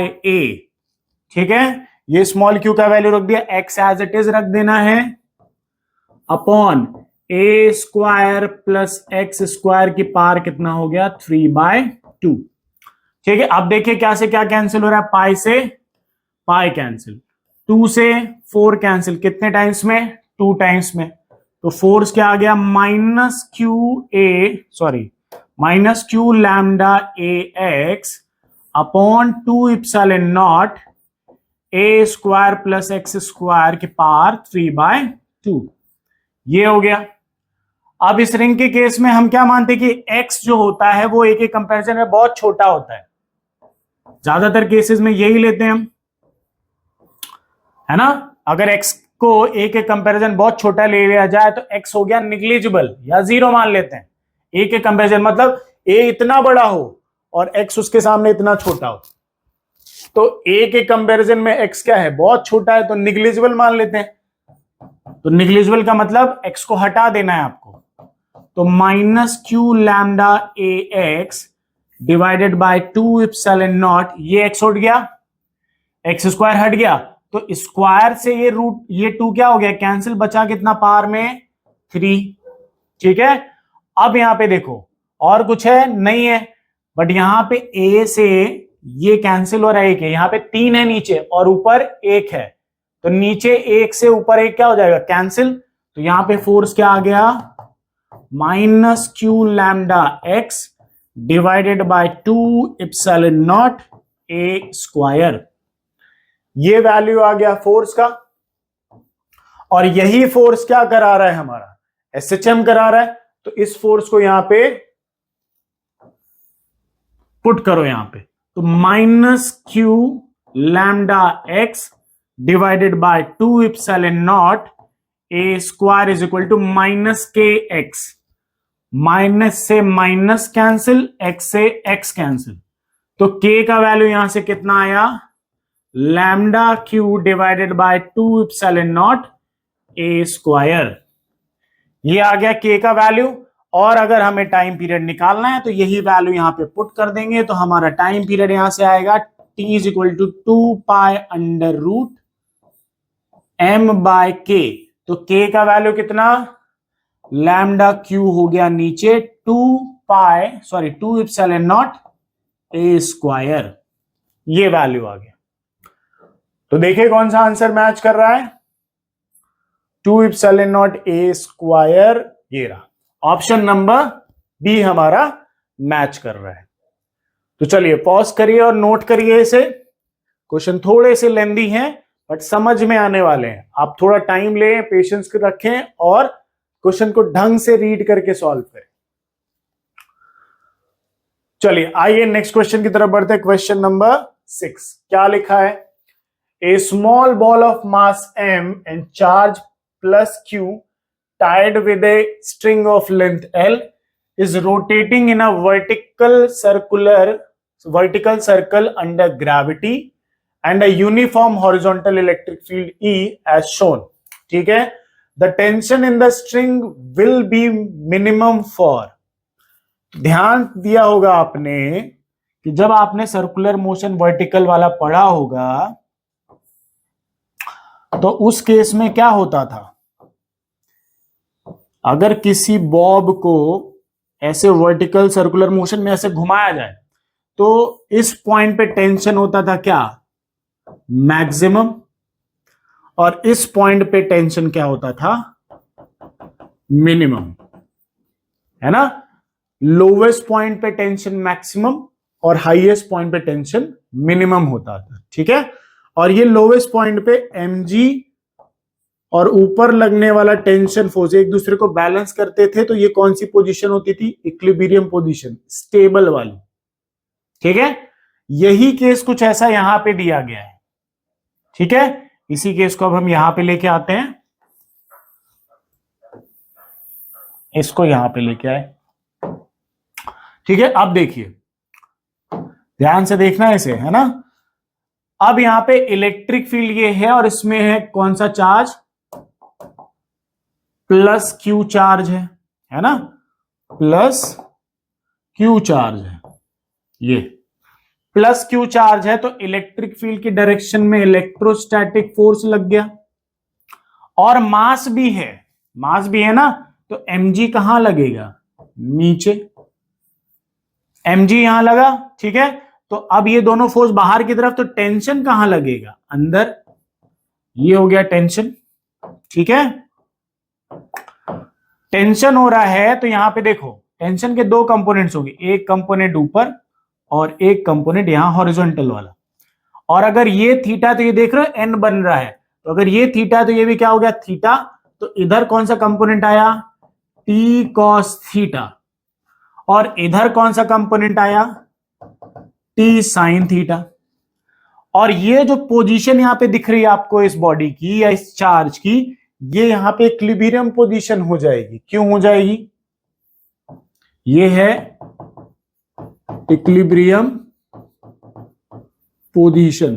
ठीक है, ये स्मॉल क्यू का वैल्यू रख दिया, एक्स एज इट इज रख देना है, अपॉन a² प्लस x² की पावर कितना हो गया 3/2, ठीक है। अब देखिए क्या से क्या कैंसिल हो रहा है, पाई से पाई कैंसिल, 2 से 4 कैंसिल, कितने टाइम्स में 2 टाइम्स में, तो फोर्स क्या आ गया minus Q lambda A X upon 2ε0 a² plus x² की पावर 3/2, ये हो गया। अब इस रिंग के केस में हम क्या मानते हैं कि x जो होता है वो a के कंपैरिजन में बहुत छोटा होता है, ज्यादातर केसेस में यही लेते हैं हम, है ना। अगर x को a के कंपैरिजन बहुत छोटा ले लिया जाए तो x हो गया निग्लिजिबल या 0 मान लेते हैं, a के कंपैरिजन मतलब a इतना बड़ा हो और x उसके सामने इतना छोटा हो, तो a के कंपैरिजन में x क्या है बहुत छोटा है तो निग्लिजिबल मान लेते हैं, तो निग्लिजिबल का मतलब x को हटा देना है आपको, तो minus Q lambda A X divided by 2ε0, ये x हट गया, x² हट गया, तो स्क्वायर से ये रूट ये 2 क्या हो गया कैंसिल, बचा कितना पावर में 3, ठीक है। अब यहां पे देखो और कुछ है नहीं है, बट यहां पे a से ये कैंसिल हो रहा है, यहां पे 3 है नीचे और ऊपर 1 है, तो नीचे 1 से ऊपर 1 क्या हो जाएगा कैंसिल, तो यहां पे फोर्स क्या आ गया minus Q lambda X divided by 2ε0 a², ये वैल्यू आ गया फोर्स का, और यही फोर्स क्या करा रहा है हमारा SHM करा रहा है, तो इस फोर्स को यहां पे पुट करो यहां पे, तो minus Q lambda X divided by 2ε0 a² is equal to minus K X, minus से माइनस कैंसिल, एक्स से एक्स कैंसिल, तो k का वैल्यू यहां से कितना आया lambda Q divided by 2ε0 a², ये आ गया k का वैल्यू। और अगर हमें टाइम पीरियड निकालना है तो यही वैल्यू यहां पे पुट कर देंगे, तो हमारा टाइम पीरियड यहां से आएगा t is equal to 2π√m/k, तो k का वैल्यू कितना लैम्डा क्यू हो गया नीचे 2ε0 a², ये वैल्यू आ गया। तो देखिए कौन सा आंसर मैच कर रहा है, 2ε0 a², ये रहा ऑप्शन नंबर बी हमारा मैच कर रहा है। तो चलिए पॉज करिए और नोट करिए इसे, क्वेश्चन थोड़े से लेंदी हैं बट समझ में आने वाले हैं, आप थोड़ा टाइम लें, पेशेंस रखें और क्वेश्चन को ढंग से रीड करके सॉल्व करें। चलिए आइए नेक्स्ट क्वेश्चन की तरफ बढ़ते हैं, क्वेश्चन नंबर 6, क्या लिखा है, a small ball of mass m and charge plus q tied with a string of length L is rotating in a vertical circle under gravity and a uniform horizontal electric field E as shown, ठीक है। The tension in the string will be minimum for, ध्यान दिया होगा आपने कि जब आपने circular motion vertical वाला पढ़ा होगा तो उस केस में क्या होता था, अगर किसी बॉब को ऐसे वर्टिकल सर्कुलर मोशन में ऐसे घुमाया जाए तो इस पॉइंट पे टेंशन होता था क्या मैक्सिमम, और इस पॉइंट पे टेंशन क्या होता था मिनिमम, है ना। लोवेस्ट पॉइंट पे टेंशन मैक्सिमम और हाईएस्ट पॉइंट पे टेंशन मिनिमम होता था, ठीक है। और ये लोवेस्ट पॉइंट पे mg और ऊपर लगने वाला टेंशन फोर्स एक दूसरे को बैलेंस करते थे, तो ये कौन सी पोजीशन होती थी इक्विलिब्रियम पोजीशन, स्टेबल वाली, ठीक है। यही केस कुछ ऐसा यहां पे दिया गया है, ठीक है। इसी केस को अब हम यहां पे लेके आते हैं, इसको यहां पे लेके आए, ठीक है। अब देखिए ध्यान से देखना है इसे, है ना। अब यहां पे इलेक्ट्रिक फील्ड ये है और इसमें है कौन सा चार्ज, प्लस क्यू चार्ज है ना, प्लस क्यू चार्ज है, ये प्लस क्यू चार्ज है, तो इलेक्ट्रिक फील्ड की डायरेक्शन में इलेक्ट्रोस्टैटिक फोर्स लग गया। और मास भी है, मास भी है ना, तो mg कहां लगेगा, नीचे, mg यहां लगा, ठीक है। तो अब ये दोनों फोर्स बाहर की तरफ, तो टेंशन कहां लगेगा, अंदर, ये हो गया टेंशन, ठीक है। टेंशन हो रहा है तो यहां पे देखो टेंशन के दो कंपोनेंट्स होंगे, एक कंपोनेंट ऊपर और एक कंपोनेंट यहां हॉरिजॉन्टल वाला। और अगर ये थीटा, तो ये देख रहे हो एन बन रहा है, तो अगर ये थीटा तो ये भी क्या हो गया थीटा, तो इधर कौन सा कंपोनेंट आया, टी कॉस थीटा, और इधर कौन सा कंपोनेंट आया, टी साइन थीटा। और ये जो पोजीशन यहां पे दिख रही है आपको इस बॉडी की या इस चार्ज की, ये यहां पे इक्विलिब्रियम पोजीशन हो जाएगी। क्यों हो जाएगी, ये है इक्विलिब्रियम पोजीशन।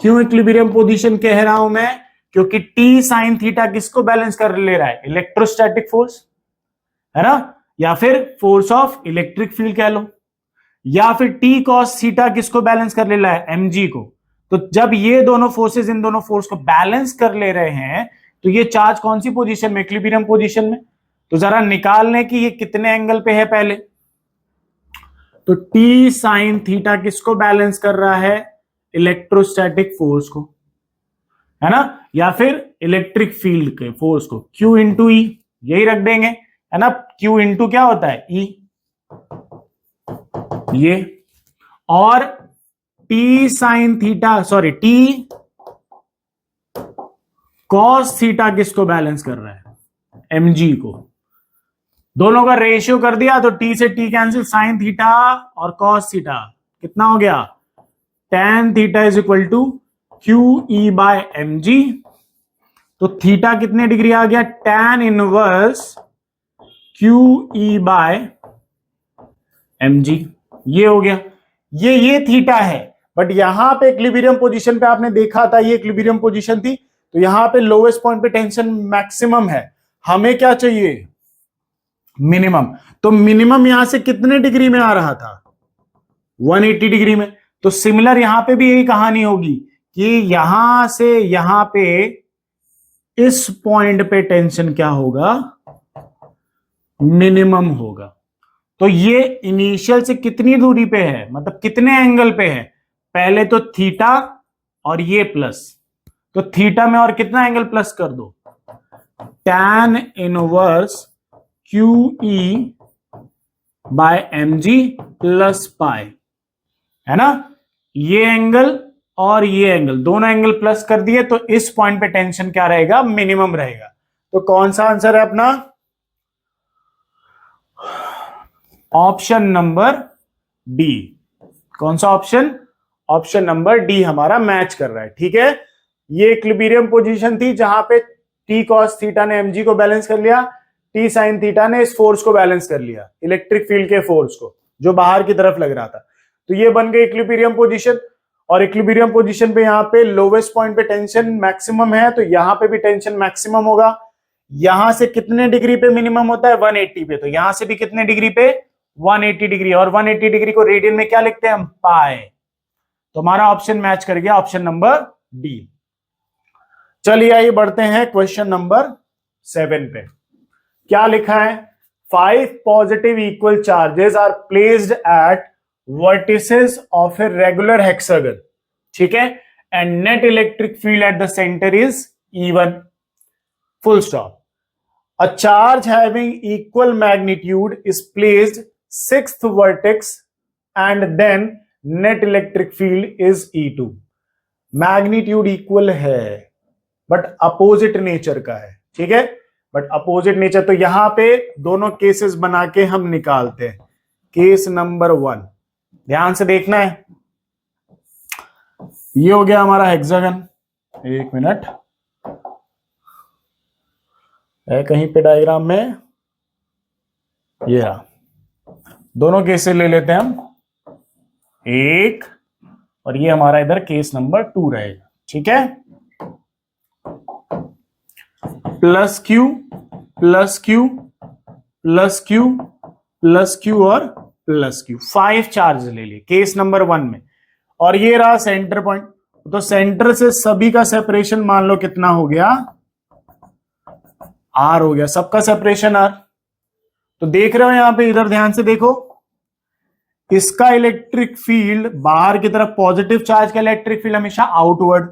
क्यों इक्विलिब्रियम पोजीशन कह रहा हूं मैं, क्योंकि टी साइन थीटा किसको बैलेंस कर ले रहा है, इलेक्ट्रोस्टैटिक फोर्स, है ना, या फिर फोर्स ऑफ इलेक्ट्रिक फील्ड कह लो, या फिर टी कॉस थीटा किसको बैलेंस कर ले रहा है, एमजी को। तो जब ये दोनों फोर्सेस इन दोनों फोर्स को बैलेंस कर ले रहे हैं, तो ये चार्ज कौन सी पोजीशन में, इक्विलिब्रियम पोजीशन में। तो जरा निकालने की ये कितने एंगल पे है पहले, तो टी साइन थीटा किसको बैलेंस कर रहा है, इलेक्ट्रोस्टैटिक फोर्स को, है ना, या फिर इलेक्ट्रिक फील्ड के फोर्स को, Q इंटू ई, यही रख देंगे, है ना। Q इंटू क्या होता है, E, ये। और T sine theta, sorry T cos theta किसको बैलेंस कर रहा है, mg को। दोनों का रेशियो कर दिया तो t से t कैंसिल, साइन थीटा और कॉस थीटा कितना हो गया, tan theta is equal to q e by m g. तो थीटा कितने डिग्री आ गया, tan inverse q e by m g, ये हो गया। ये थीटा है, बट यहां पे इक्विलिब्रियम पोजीशन पे आपने देखा था, ये इक्विलिब्रियम पोजीशन थी, तो यहां पे लोवेस्ट पॉइंट पे टेंशन मैक्सिमम है, हमें क्या चाहिए, मिनिमम। तो मिनिमम यहां से कितने डिग्री में आ रहा था, 180 डिग्री में। तो सिमिलर यहां पे भी यही कहानी होगी कि यहां से यहां पे इस पॉइंट पे टेंशन क्या होगा, मिनिमम होगा। तो ये इनिशियल से कितनी दूरी पे है, मतलब कितने एंगल पे है, पहले तो थीटा और ये प्लस, तो थीटा में और कितना एंगल प्लस कर दो, tan inverse q e by m g plus pi, है ना। ये एंगल और ये एंगल, दोनों एंगल प्लस कर दिए, तो इस पॉइंट पे टेंशन क्या रहेगा, मिनिमम रहेगा। तो कौन सा आंसर है अपना, ऑप्शन नंबर डी। कौन सा ऑप्शन, ऑप्शन नंबर डी हमारा मैच कर रहा है, ठीक है। ये इक्विलिब्रियम पोजीशन थी जहां पे टी कॉस थीटा ने एमजी को बैलेंस कर लिया, टी साइन थीटा ने इस फोर्स को बैलेंस कर लिया, इलेक्ट्रिक फील्ड के फोर्स को जो बाहर की तरफ लग रहा था। तो ये बन गई इक्विलिब्रियम पोजीशन। और इक्विलिब्रियम पोजीशन पे यहाँ पे लोवेस्ट पॉइंट पे टेंशन मैक्सिमम है, तो यहां पे भी टेंशन मैक्सिमम होगा। यहां से कितने डिग्री पे मिनिमम होता है, 180 पे, तो यहां से भी कितने डिग्री पे, 180 डिग्री। और 180 डिग्री को रेडियन में क्या लिखते हैं हम, पाई। तो हमारा ऑप्शन मैच कर गया, ऑप्शन नंबर डी। चलिए आइए बढ़ते हैं क्वेश्चन नंबर 7 पे। क्या लिखा है, 5 positive equal charges are placed at vertices of a regular hexagon, ठीक है, and net electric field at the centre is E1, full stop. A charge having equal magnitude is placed 6th vertex and then net electric field is E2. Magnitude equal है but opposite nature का है, ठीक है, but opposite nature. तो यहां पे दोनों cases बना के हम निकालते हैं। केस नंबर 1 ध्यान से देखना है, ये हो गया हमारा हेक्सागन, एक मिनट है कहीं पे डायग्राम में, ये रहा। दोनों केसेस ले लेते हैं हम। एक, और ये हमारा इधर केस नंबर 2 रहेगा, ठीक है। Plus Q plus Q plus Q plus Q और प्लस क्यू, 5 चार्ज ले लिए केस नंबर 1 में। और ये रहा सेंटर पॉइंट, तो सेंटर से सभी का सेपरेशन मान लो कितना हो गया, आर हो गया, सबका सेपरेशन आर। तो देख रहे हो यहां पे, इधर ध्यान से देखो, इसका इलेक्ट्रिक फील्ड बाहर की तरफ, पॉजिटिव चार्ज का इलेक्ट्रिक फील्ड हमेशा आउटवर्ड,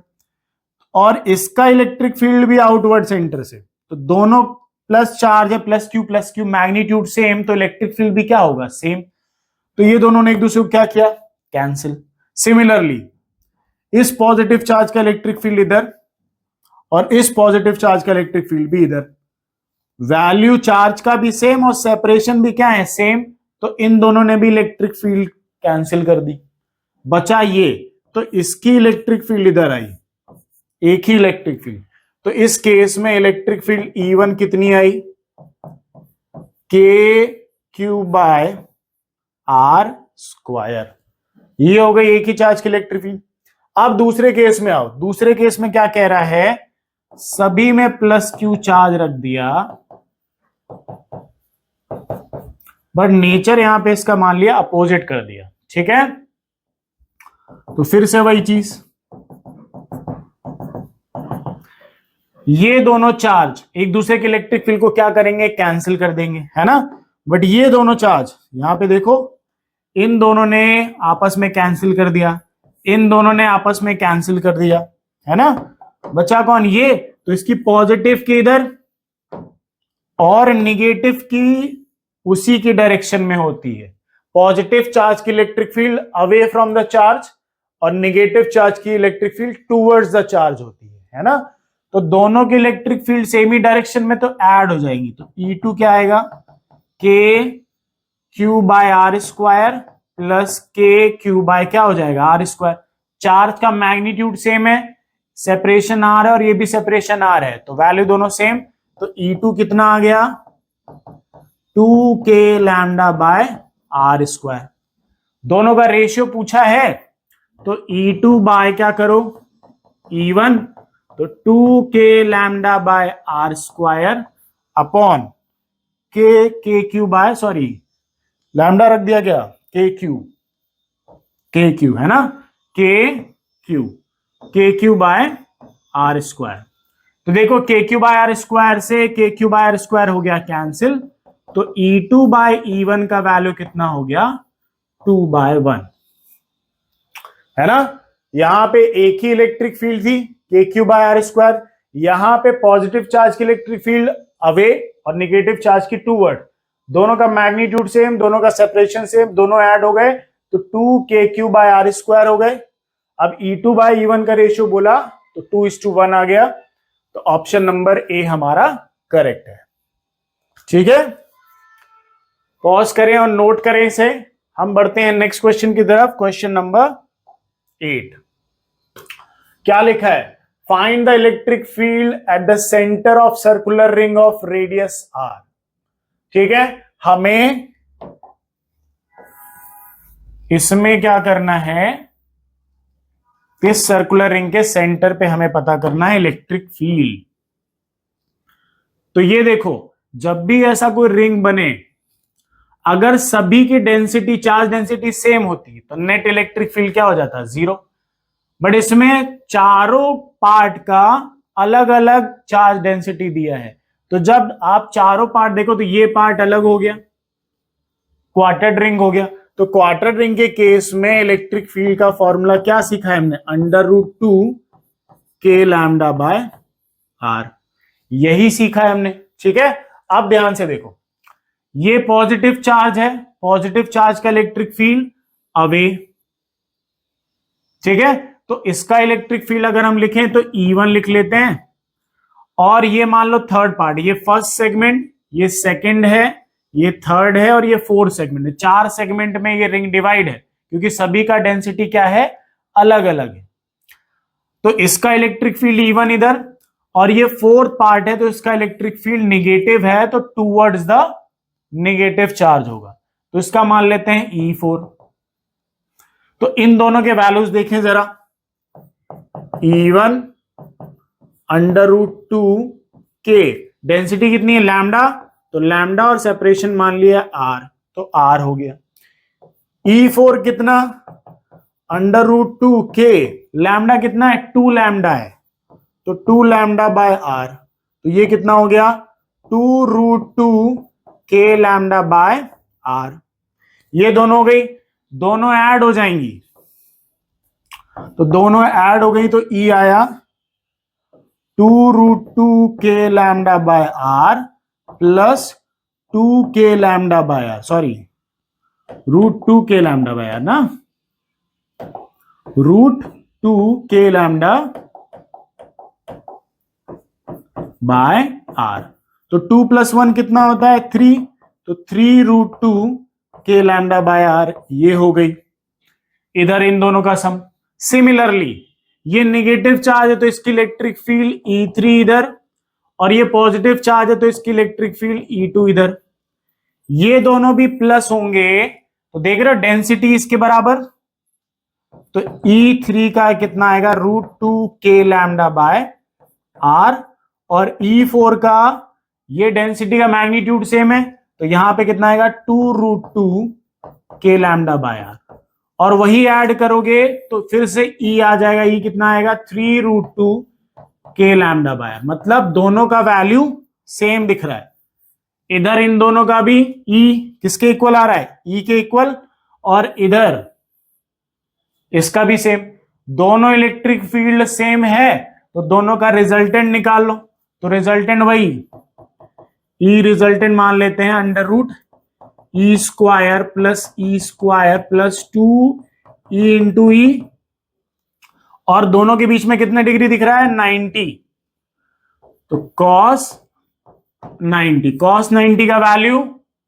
और इसका इलेक्ट्रिक फील्ड भी आउटवर्ड सेंटर से। तो दोनों प्लस चार्ज है, प्लस क्यू, मैग्नीट्यूड सेम, तो इलेक्ट्रिक फील्ड भी क्या होगा, सेम। तो ये दोनों ने एक दूसरे को क्या किया, कैंसिल। सिमिलरली इस पॉजिटिव चार्ज का इलेक्ट्रिक फील्ड इधर, और इस पॉजिटिव चार्ज का इलेक्ट्रिक फील्ड भी इधर, वैल्यू चार्ज का भी सेम और सेपरेशन भी क्या है, सेम। तो इन दोनों ने भी इलेक्ट्रिक फील्ड कैंसिल कर दी, बचा ये। तो इसकी इलेक्ट्रिक फील्ड इधर आई, एक ही इलेक्ट्रिक फील्ड। तो इस केस में इलेक्ट्रिक फील्ड E1 कितनी आई, KQ/R²। ये हो गई एक ही चार्ज की इलेक्ट्रिक फील्ड। अब दूसरे केस में आओ, दूसरे केस में क्या कह रहा है, सभी में प्लस क्यू चार्ज रख दिया, बट नेचर यहां पे इसका मान लिया अपोजिट कर दिया, ठीक है। तो फिर से वही चीज, ये दोनों चार्ज एक दूसरे के इलेक्ट्रिक फील्ड को क्या करेंगे, कैंसिल कर देंगे, है ना। बट ये दोनों चार्ज यहां पे देखो, इन दोनों ने आपस में कैंसिल कर दिया, इन दोनों ने आपस में कैंसिल कर दिया, है ना। बचा कौन, ये। तो इसकी पॉजिटिव की इधर और निगेटिव की उसी की डायरेक्शन में होती है। पॉजिटिव चार्ज की electric field away from the charge, और निगेटिव चार्ज की electric field towards the charge होती है ना। तो दोनों की इलेक्ट्रिक फील्ड सेम ही डायरेक्शन में, तो ऐड हो जाएंगी। तो E2 क्या आएगा, KQ/R² प्लस KQ क्या हो जाएगा, R²। चार्ज का मैग्नीट्यूड सेम है, सेपरेशन R है, और ये भी सेपरेशन R है, तो वैल्यू दोनों सेम। तो E2 कितना आ गया, 2K λ/R²। दोनों का रेशियो पूछा है, तो E2 बाय क्या करो, E1, तो 2K λ/R² upon KQ sorry lambda रख दिया गया, KQ है ना, KQ/R²। तो देखो KQ/R² से KQ/R² हो गया कैंसिल, तो E2/E1 का वैल्यू कितना हो गया, 2/1, है ना। यहां पे एक ही इलेक्ट्रिक फील्ड थी, KQ/R²। यहां पे पॉजिटिव चार्ज की इलेक्ट्रिक फील्ड अवे और निगेटिव चार्ज की टूवर्ड, दोनों का मैग्नीट्यूड सेम, दोनों का सेपरेशन सेम, दोनों ऐड हो गए, तो 2KQ/R² हो गए। अब E2/E1 का रेशियो बोला तो 2:1 आ गया। तो ऑप्शन नंबर ए हमारा करेक्ट है, ठीक है। पॉज करें और नोट करें इसे। हम बढ़ते हैं नेक्स्ट क्वेश्चन की तरफ, क्वेश्चन नंबर 8। क्या लिखा है, find the electric field at the centre of circular ring of radius R। ठीक है, हमें इसमें क्या करना है, इस सर्कुलर रिंग के सेंटर पे हमें पता करना है इलेक्ट्रिक फील्ड। तो ये देखो, जब भी ऐसा कोई रिंग बने, अगर सभी की डेंसिटी, चार्ज डेंसिटी सेम होती है, तो नेट इलेक्ट्रिक फील्ड क्या हो जाता है, 0। बट इसमें चारों पार्ट का अलग अलग चार्ज डेंसिटी दिया है, तो जब आप चारों पार्ट देखो, तो ये पार्ट अलग हो गया, क्वार्टर्ड रिंग हो गया। तो क्वार्टर्ड रिंग के केस में इलेक्ट्रिक फील्ड का फॉर्मूला क्या सीखा है हमने, √2K λ/R, यही सीखा है हमने। ठीक है, अब ध्यान से देखो, ये पॉजिटिव चार्ज है, पॉजिटिव चार्ज का इलेक्ट्रिक फील्ड अवे। ठीक है, तो इसका इलेक्ट्रिक फील्ड अगर हम लिखें तो E1 लिख लेते हैं, और ये मान लो थर्ड पार्ट, ये फर्स्ट सेगमेंट, ये सेकंड है, ये थर्ड है, और ये फोर्थ सेगमेंट है। 4 सेगमेंट में ये रिंग डिवाइड है, क्योंकि सभी का डेंसिटी क्या है, अलग अलग है। तो इसका इलेक्ट्रिक फील्ड E1 इधर, और ये फोर्थ पार्ट है, तो इसका इलेक्ट्रिक फील्ड निगेटिव है, तो टूवर्ड्स द निगेटिव चार्ज होगा, तो इसका मान लेते हैं E4। तो इन दोनों के वैल्यूज देखें जरा, E1 √2 k, डेंसिटी कितनी है लैम्डा, तो लैम्डा और सेपरेशन मान लिया R, तो R हो गया। E4 कितना, √2 k, लैम्डा कितना है 2 लैम्डा है, तो 2 लैम्डा बाय R, तो ये कितना हो गया 2 √2 k लैम्डा बाय R। ये दोनों हो गई, दोनों ऐड हो जाएंगी, तो दोनों ऐड हो गई तो E आया 2 √2 k lambda by R plus 2 k lambda by R, sorry √2 k lambda by R ना, √2 k लैम्डा बाय R। तो 2 + 1 कितना होता है 3, तो 3 √2 k लैम्डा बाय R, ये हो गई इधर इन दोनों का सम। सिमिलरली ये नेगेटिव चार्ज है तो इसकी इलेक्ट्रिक फील्ड E3 इधर, और ये पॉजिटिव चार्ज है तो इसकी इलेक्ट्रिक फील्ड E2 इधर। ये दोनों भी प्लस होंगे तो देख रहे हो डेंसिटी इसके बराबर, तो E3 का कितना आएगा √2 k लैम्डा बाय R, और E4 का ये डेंसिटी का मैग्नीट्यूड सेम है तो यहां पे कितना आएगा 2 √2 k लैम्डा बाय R, और वही ऐड करोगे तो फिर से E आ जाएगा, E कितना आएगा 3 √2 k लैम्डा बाय R, मतलब दोनों का वैल्यू सेम दिख रहा है। इधर इन दोनों का भी E किसके इक्वल आ रहा है, E के इक्वल, और इधर इसका भी सेम, दोनों इलेक्ट्रिक फील्ड सेम है तो दोनों का रिजल्टेंट निकाल लो, तो रिजल्टेंट वही E रिजल्टेंट मान लेते हैं √E² plus E² plus 2E into E, और दोनों के बीच में कितना डिग्री दिख रहा है 90, तो cos 90 का वैल्यू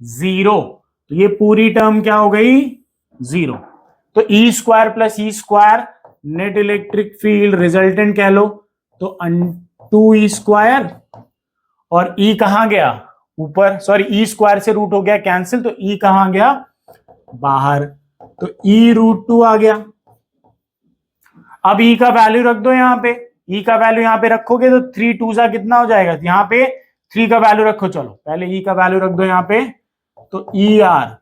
0, तो ये पूरी टर्म क्या हो गई 0। तो E² plus E² net electric field resultant कह लो, तो 2E², और E कहां गया ऊपर, सॉरी E² से रूट हो गया कैंसिल, तो E कहां गया बाहर, तो E √2 आ गया। अब E का वैल्यू रख दो यहां पे, E का वैल्यू यहां पे रखोगे तो 3 2 सा कितना हो जाएगा, यहां पे 3 का वैल्यू रखो, चलो पहले E का वैल्यू रख दो यहां पे, तो ER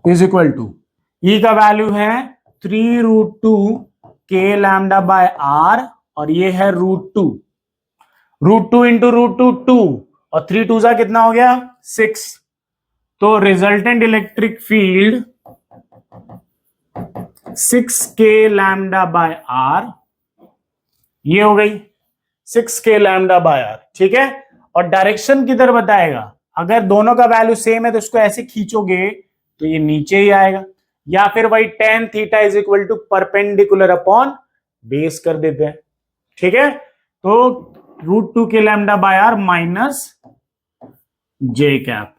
is equal to, E का वैल्यू है 3 √2 k लैम्डा बाय R, और ये है √2 इंटू √2 2, और 3 2 सा कितना हो गया 6, तो resultant electric field 6 k lambda by R, ये हो गई 6 k लैम्डा बाय R, ठीक है। और डायरेक्शन किधर बताएगा, अगर दोनों का वैल्यू सेम है तो इसको ऐसे खींचोगे तो ये नीचे ही आएगा, या फिर वही tan theta is equal to perpendicular upon base कर देते हैं, ठीक है। तो √2 k lambda by R minus j cap,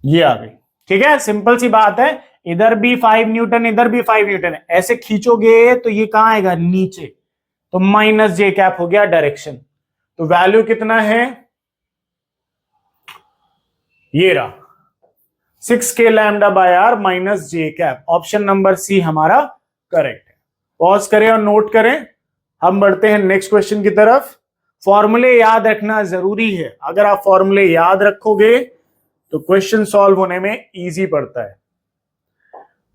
ये आ गई, ठीक है। सिंपल सी बात है, इधर भी 5 न्यूटन इधर भी 5 न्यूटन है, ऐसे खींचोगे तो ये कहां आएगा नीचे, तो माइनस j कैप हो गया डायरेक्शन। तो वैल्यू कितना है, ये रहा 6 k lambda by R minus j cap, option number C हमारा करेक्ट है। पॉज करें और नोट करें, हम बढ़ते हैं नेक्स्ट क्वेश्चन की तरफ। फॉर्मूले याद रखना जरूरी है, अगर आप फॉर्मूले याद रखोगे तो क्वेश्चन सॉल्व होने में इजी पड़ता है।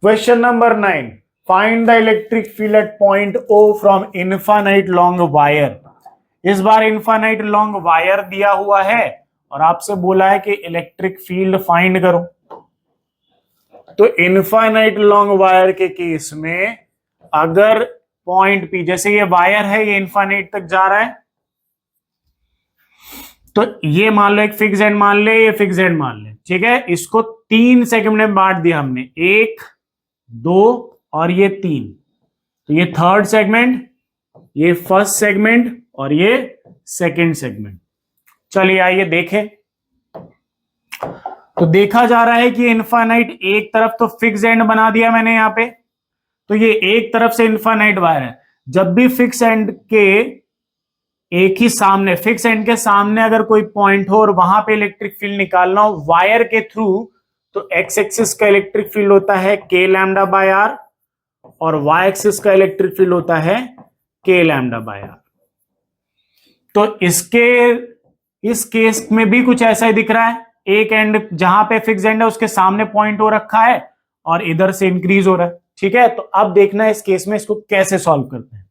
Question number 9, find the electric field at point O from infinite long wire. इस बार इनफाइनाइट लॉन्ग वायर दिया हुआ है और आपसे बोला है कि इलेक्ट्रिक फील्ड फाइंड करो। तो इनफाइनाइट लॉन्ग वायर के केस में अगर पॉइंट P, जैसे ये वायर है ये इनफाइनाइट तक जा रहा है, तो ये मान लो एक फिक्स एंड मान ले, ये फिक्स एंड मान ले, ठीक है। इसको 3 सेगमेंट में बांट दिया हमने, 1 2 और ये 3, तो ये थर्ड सेगमेंट, ये फर्स्ट सेगमेंट और ये सेकंड सेगमेंट। चलिए आइए देखें। तो देखा जा रहा है कि इनफाइनाइट एक तरफ तो फिक्स एंड बना दिया मैंने यहां पे, तो ये एक तरफ से इनफाइनाइट वायर है। जब भी फिक्स एंड के एक ही सामने, फिक्स एंड के सामने अगर कोई पॉइंट हो और वहां पे इलेक्ट्रिक फील्ड निकालना हो वायर के थ्रू, तो एक्स एक्सिस का इलेक्ट्रिक फील्ड होता है के लैम्डा बाय आर और वाई एक्सिस का इलेक्ट्रिक फील्ड होता है के लैम्डा बाय आर। तो इस केस में भी कुछ ऐसा ही दिख रहा है, एक एंड जहां पे फिक्स एंड है उसके सामने पॉइंट हो रखा है और इधर से इंक्रीज हो रहा है। ठीक है, तो अब देखना है इस केस में इसको कैसे सॉल्व करते हैं।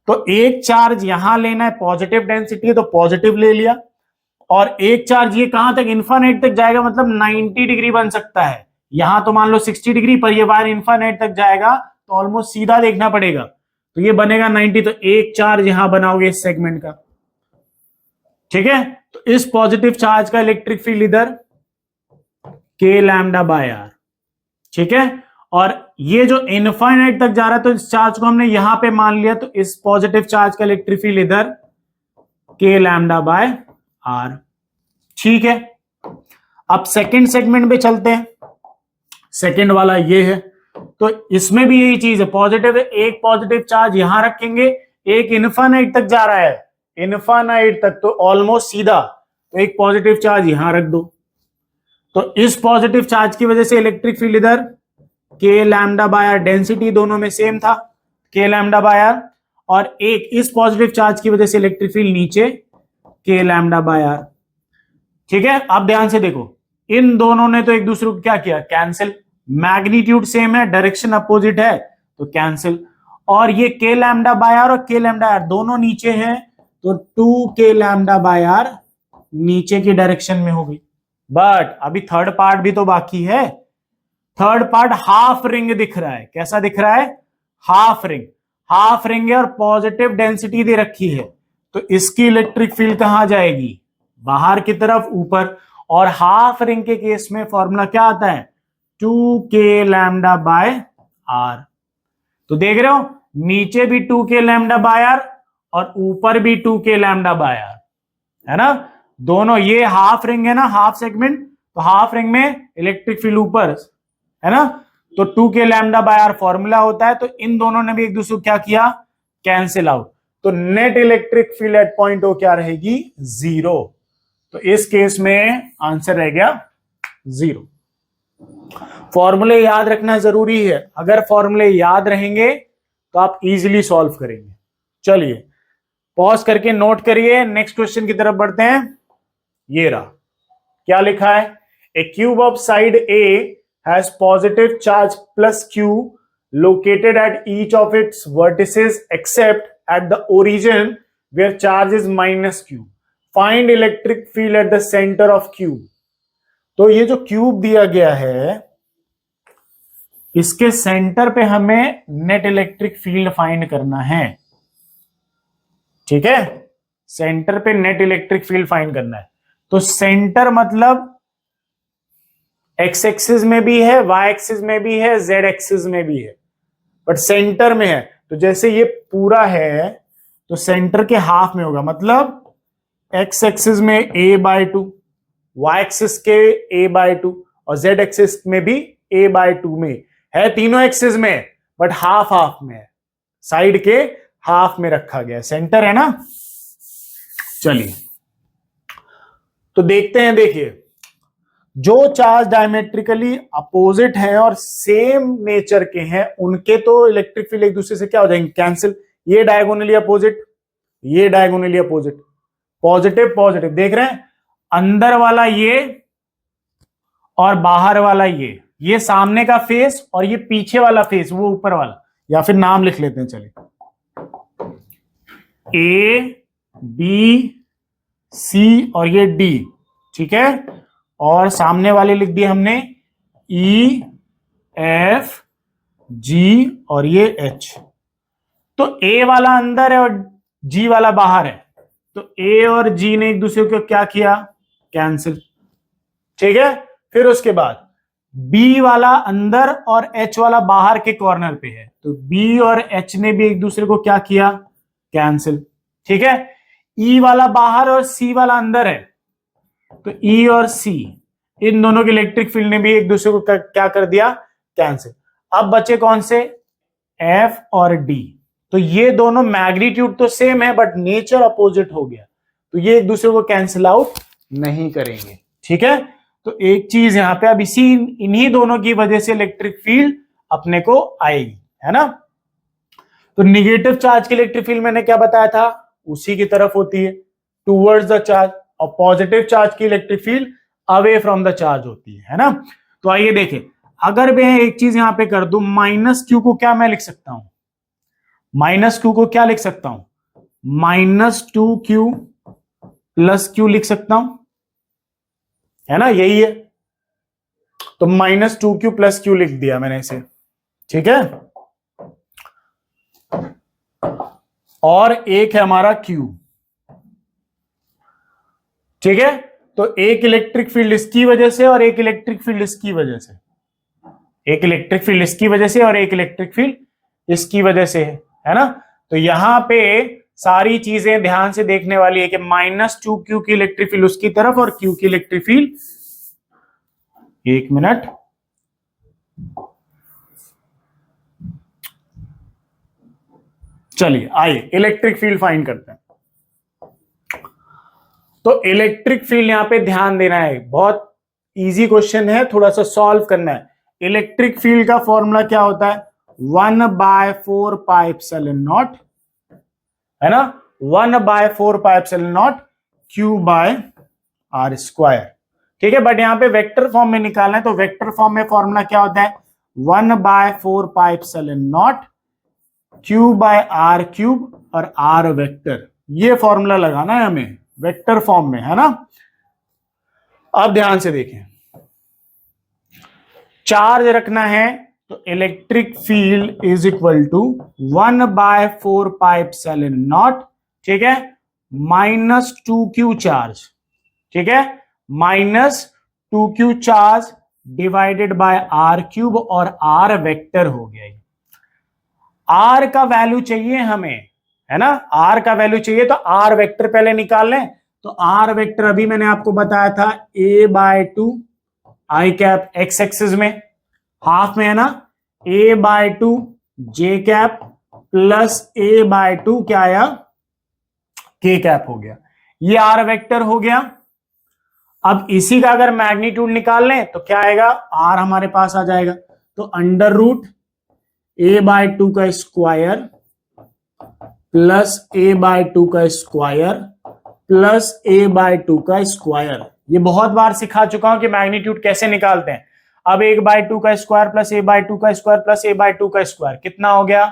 तो एक चार्ज यहां लेना है, पॉजिटिव डेंसिटी है तो पॉजिटिव ले लिया, और एक चार्ज ये कहां तक, इन्फाइनाइट तक जाएगा, मतलब 90 डिग्री बन सकता है। यहां तो मान लो 60 डिग्री, पर ये वायर इन्फाइनाइट तक जाएगा तो ऑलमोस्ट सीधा देखना पड़ेगा, तो ये बनेगा 90। तो एक चार्ज यहां बनाओगे इस सेगमेंट का। ठीक है, तो इस पॉजिटिव चार्ज का इलेक्ट्रिक फील्ड इधर के लैम्डा बाय आर। ठीक है, और ये जो इनफाइनाइट तक जा रहा है तो इस चार्ज को हमने यहां पे मान लिया, तो इस पॉजिटिव चार्ज का इलेक्ट्रिक फील्ड इधर के लैम्डा बाय आर। ठीक है, अब सेकंड सेगमेंट पे चलते हैं। सेकंड वाला ये है, तो इसमें भी यही चीज है, पॉजिटिव है, एक पॉजिटिव चार्ज यहां रखेंगे, एक इनफाइनाइट तक जा रहा है, इनफाइनाइट तक तो ऑलमोस्ट सीधा, तो एक पॉजिटिव चार्ज यहां रख दो। तो इस पॉजिटिव चार्ज की वजह से इलेक्ट्रिक फील्ड इधर के लैम्डा बाय आर, डेंसिटी दोनों में सेम था के लैम्डा बाय आर, और एक इस पॉजिटिव चार्ज की वजह से इलेक्ट्रिक फील्ड नीचे के लैम्डा बाय आर। ठीक है, अब ध्यान से देखो, इन दोनों ने तो एक दूसरे को क्या किया, कैंसिल, मैग्नीट्यूड सेम है, डायरेक्शन अपोजिट है तो कैंसिल, और ये के लैम्डा बाय आर और के लैम्डा आर दोनों नीचे हैं, तो 2 के लैम्डा बाय आर नीचे की डायरेक्शन में हो गई। बट अभी थर्ड पार्ट भी तो बाकी है। थर्ड पार्ट हाफ रिंग दिख रहा है, कैसा दिख रहा है, हाफ रिंग, हाफ रिंग है और पॉजिटिव डेंसिटी दे रखी है, तो इसकी इलेक्ट्रिक फील्ड कहां जाएगी, बाहर की तरफ, ऊपर। और हाफ रिंग के केस में फॉर्मूला क्या आता है, 2 के लैम्डा बाय आर। तो देख रहे हो, नीचे भी 2 के लैम्डा बाय आर और ऊपर भी 2 के लैम्डा बाय आर, है ना। दोनों, ये हाफ रिंग है ना, हाफ सेगमेंट, तो हाफ रिंग में इलेक्ट्रिक फील्ड ऊपर है ना, तो 2 के लैम्डा बाय आर फॉर्मूला होता है। तो इन दोनों ने भी एक दूसरे को क्या किया, कैंसिल आउट, तो net electric field at point O क्या रहेगी, 0। तो इस केस में आंसर रह गया 0। फॉर्मूले याद रखना जरूरी है, अगर फॉर्मूले याद रहेंगे तो आप इजीली सॉल्व करेंगे। चलिए पॉज करके नोट करिए, नेक्स्ट क्वेश्चन की तरफ बढ़ते हैं। ये रहा, क्या लिखा है, a cube of side A has positive charge plus q located at each of its vertices except at the origin where charge is minus q. Find electric field at the center of cube. तो ये जो cube दिया गया है, इसके centre पे हमें net electric field find करना है। ठीक है, सेंटर पे नेट इलेक्ट्रिक फील्ड फाइंड करना है। तो सेंटर मतलब एक्स एक्सिस में भी है, वाई एक्सिस में भी है, जेड एक्सिस में भी है, बट सेंटर में है। तो जैसे ये पूरा है तो सेंटर के हाफ में होगा, मतलब एक्स एक्सिस में a/2, वाई एक्सिस के a/2 और जेड एक्सिस में भी a/2 में है, तीनों एक्सिस में, बट हाफ हाफ में है, साइड के हाफ में रखा गया, सेंटर है ना। चलिए तो देखते हैं, देखिए जो चार्ज डायमेट्रिकली अपोजिट हैं और सेम नेचर के हैं, उनके तो इलेक्ट्रिक फील्ड एक दूसरे से क्या हो जाएंगे, कैंसिल। ये डायगोनली अपोजिट, ये डायगोनली अपोजिट, पॉजिटिव पॉजिटिव, देख रहे हैं, अंदर वाला ये और बाहर वाला ये सामने का फेस और ये पीछे वाला फेस, वो ऊपर वाला, या फिर नाम लिख लेते हैं, चलिए ए बी सी और ये डी। ठीक है, और सामने वाले लिख दिए हमने ई एफ जी और ये एच। तो ए वाला अंदर है और जी वाला बाहर है, तो ए और जी ने एक दूसरे को क्या किया, कैंसिल। ठीक है, फिर उसके बाद बी वाला अंदर और एच वाला बाहर के कॉर्नर पे है, तो बी और एच ने भी एक दूसरे को क्या किया, कैंसिल। ठीक है, ई वाला बाहर और सी वाला अंदर है, तो ई और सी, इन दोनों के इलेक्ट्रिक फील्ड ने भी एक दूसरे को क्या कर दिया, कैंसिल। अब बचे कौन से, एफ और डी। तो ये दोनों मैग्नीट्यूड तो सेम है बट नेचर अपोजिट हो गया, तो ये एक दूसरे को कैंसिल आउट नहीं करेंगे। ठीक है, तो एक चीज यहां पे अब इन्हीं दोनों की वजह से इलेक्ट्रिक फील्ड अपने को आएगी, है ना। तो निगेटिव चार्ज की इलेक्ट्रिक फील्ड मैंने क्या बताया था, उसी की तरफ होती है, टूवर्ड्स द चार्ज, और पॉजिटिव चार्ज की electric field away from the charge होती है ना। तो आइए देखें, अगर मैं एक चीज यहां पे कर दूं, माइनस क्यू को क्या मैं लिख सकता हूं, माइनस क्यू को क्या लिख सकता हूं, -2q प्लस क्यू लिख सकता हूं, है ना, यही है। तो -2q प्लस क्यू लिख दिया मैंने इसे, ठीक है। और एक है हमारा Q, ठीक है। तो एक इलेक्ट्रिक फील्ड इसकी वजह से और एक इलेक्ट्रिक फील्ड इसकी वजह से, एक इलेक्ट्रिक फील्ड इसकी वजह से और एक इलेक्ट्रिक फील्ड इसकी वजह से है ना। तो यहां पे सारी चीजें ध्यान से देखने वाली है कि -2q की इलेक्ट्रिक फील्ड उसकी तरफ और Q की इलेक्ट्रिक फील्ड, एक मिनट, चलिए आइए इलेक्ट्रिक फील्ड फाइंड करते हैं। तो इलेक्ट्रिक फील्ड यहां पे ध्यान देना है, बहुत इजी क्वेश्चन है, थोड़ा सा सॉल्व करना है। इलेक्ट्रिक फील्ड का फॉर्मूला क्या होता है, 1/4πε0, है ना, 1/4πε0 Q/r², ठीक है। बट यहां पे वेक्टर फॉर्म में निकालना है, तो वेक्टर फॉर्म में फॉर्मूला क्या होता है, 1/4πε0 Q/r³ और r वेक्टर, ये फॉर्मूला लगाना है हमें वेक्टर फॉर्म में, है ना। अब ध्यान से देखें, चार्ज रखना है तो electric field is equal to 1/4πε0, ठीक है, -2q चार्ज, ठीक है, -2q charge divided by r³ और r वेक्टर हो गया। r का वैल्यू चाहिए हमें, है ना, r का वैल्यू चाहिए, तो r वेक्टर पहले निकाल लें। तो r वेक्टर अभी मैंने आपको बताया था a/2 i cap x axis में, हाफ में है ना, a/2 j cap plus a/2 क्या आया, k कैप हो गया, ये r वेक्टर हो गया। अब इसी का अगर मैग्नीट्यूड निकाल लें तो क्या आएगा, r हमारे पास आ जाएगा, तो √ a/2 का स्क्वायर प्लस a/2 का स्क्वायर प्लस a/2 का स्क्वायर। ये बहुत बार सिखा चुका हूं कि मैग्नीट्यूड कैसे निकालते हैं। अब 1/2 का स्क्वायर प्लस a/2 का स्क्वायर प्लस a/2 का स्क्वायर कितना हो गया,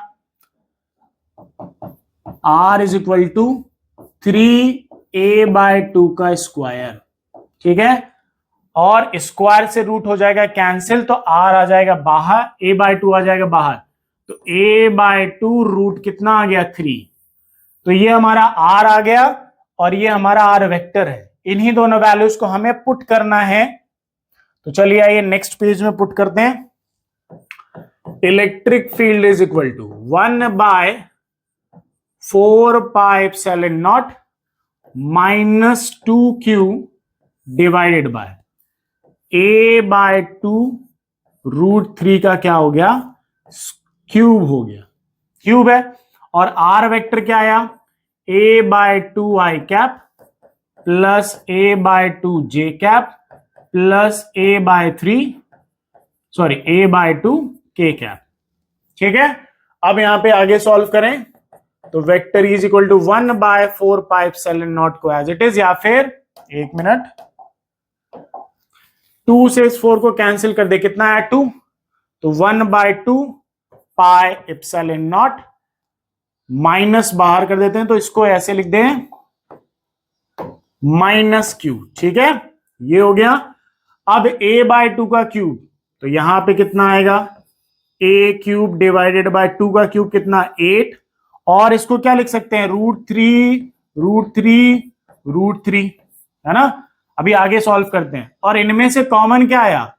r is equal to 3a/2 का स्क्वायर, ठीक है। और स्क्वायर से रूट हो जाएगा कैंसिल, तो r आ जाएगा बाहर, a/2 आ जाएगा बाहर, तो a/2 रूट कितना आ गया, 3। तो ये हमारा r आ गया और ये हमारा r वेक्टर है। इन्हीं दोनों वैल्यूज को हमें पुट करना है। तो चलिए आइए नेक्स्ट पेज में पुट करते हैं। Electric field is equal to 1/4πε0 -2q divided by a/2 √3 का क्या हो गया, क्यूब हो गया, क्यूब है। और r वेक्टर क्या आया, a/2 i cap plus a/2 j cap plus a/2 k cap, ठीक है। अब यहां पे आगे सॉल्व करें तो वेक्टर इज इक्वल टू 1/4πε0 को एज इट इज, या फिर एक मिनट, 2 से इस 4 को कैंसिल कर दे, कितना है 2, तो 1/2πε0 माइनस बाहर कर देते हैं, तो इसको ऐसे लिख दें -q, ठीक है, ये हो गया। अब a/2 का क्यूब, तो यहां पे कितना आएगा, a³ डिवाइडेड बाय 2 का क्यूब कितना, 8, और इसको क्या लिख सकते हैं, √3 है ना। अभी आगे सॉल्व करते हैं, और इनमें से कॉमन क्या आया,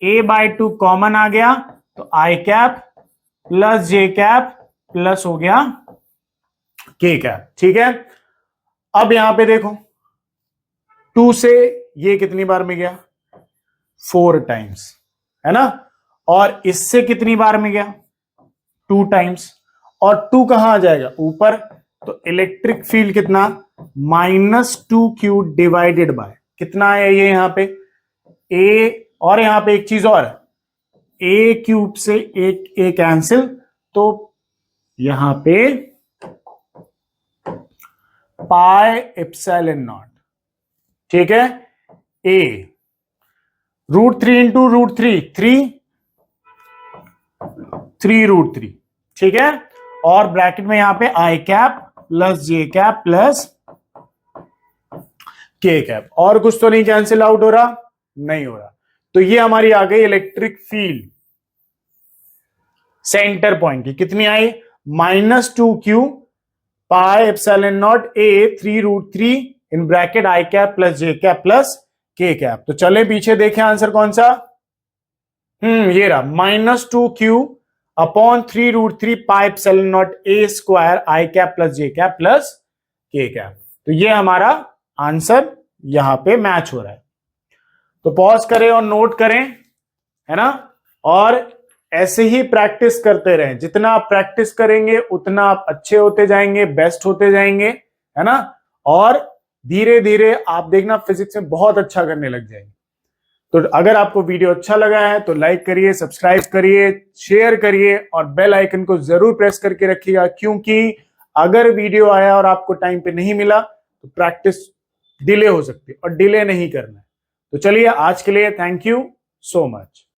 a/2 कॉमन आ गया, तो i cap plus j cap plus हो गया k कैप, ठीक है। अब यहां पे देखो, 2 से ये कितनी बार में गया, 4 टाइम्स, है ना, और इससे कितनी बार में गया, 2 टाइम्स, और 2 कहां आ जाएगा, ऊपर, तो इलेक्ट्रिक फील्ड कितना, -2q डिवाइडेड बाय कितना है ये, यहां पे ए, और यहां पे एक चीज और, ए क्यूब से एक ए कैंसिल, तो यहां पे पाई एप्सिलॉन नॉट, ठीक है। ए √3 इंटू √3, 3 √3, ठीक है। और ब्रैकेट में यहां पे आई कैप प्लस जे कैप प्लस के कैप, और कुछ तो नहीं कैंसिल आउट हो रहा, नहीं हो रहा। तो ये हमारी आ गई इलेक्ट्रिक फील्ड सेंटर पॉइंट की, कितनी आई, -2q pi epsilon not a 3 √3 in bracket I cap plus J cap plus के कैप। तो चले पीछे देखें आंसर कौन सा, ये रहा -2q upon 3 √3 pi epsilon not a square I cap plus J cap plus के कैप। तो ये हमारा आंसर यहां पे मैच हो रहा है। तो पॉज करें और नोट करें, है ना, और ऐसे ही प्रैक्टिस करते रहें। जितना आप प्रैक्टिस करेंगे उतना आप अच्छे होते जाएंगे, बेस्ट होते जाएंगे, है ना। और धीरे धीरे आप देखना फिजिक्स में बहुत अच्छा करने लग जाएंगे। तो अगर आपको वीडियो अच्छा लगा है तो लाइक करिए, सब्सक्राइब करिए, शेयर करिए और बेल आइकन को जरूर प्रेस करके रखिएगा, क्योंकि अगर वीडियो आया और आपको टाइम पे नहीं मिला तो प्रैक्टिस डिले हो सकती है, और डिले नहीं करना है। तो चलिए आज के लिए थैंक यू सो मच।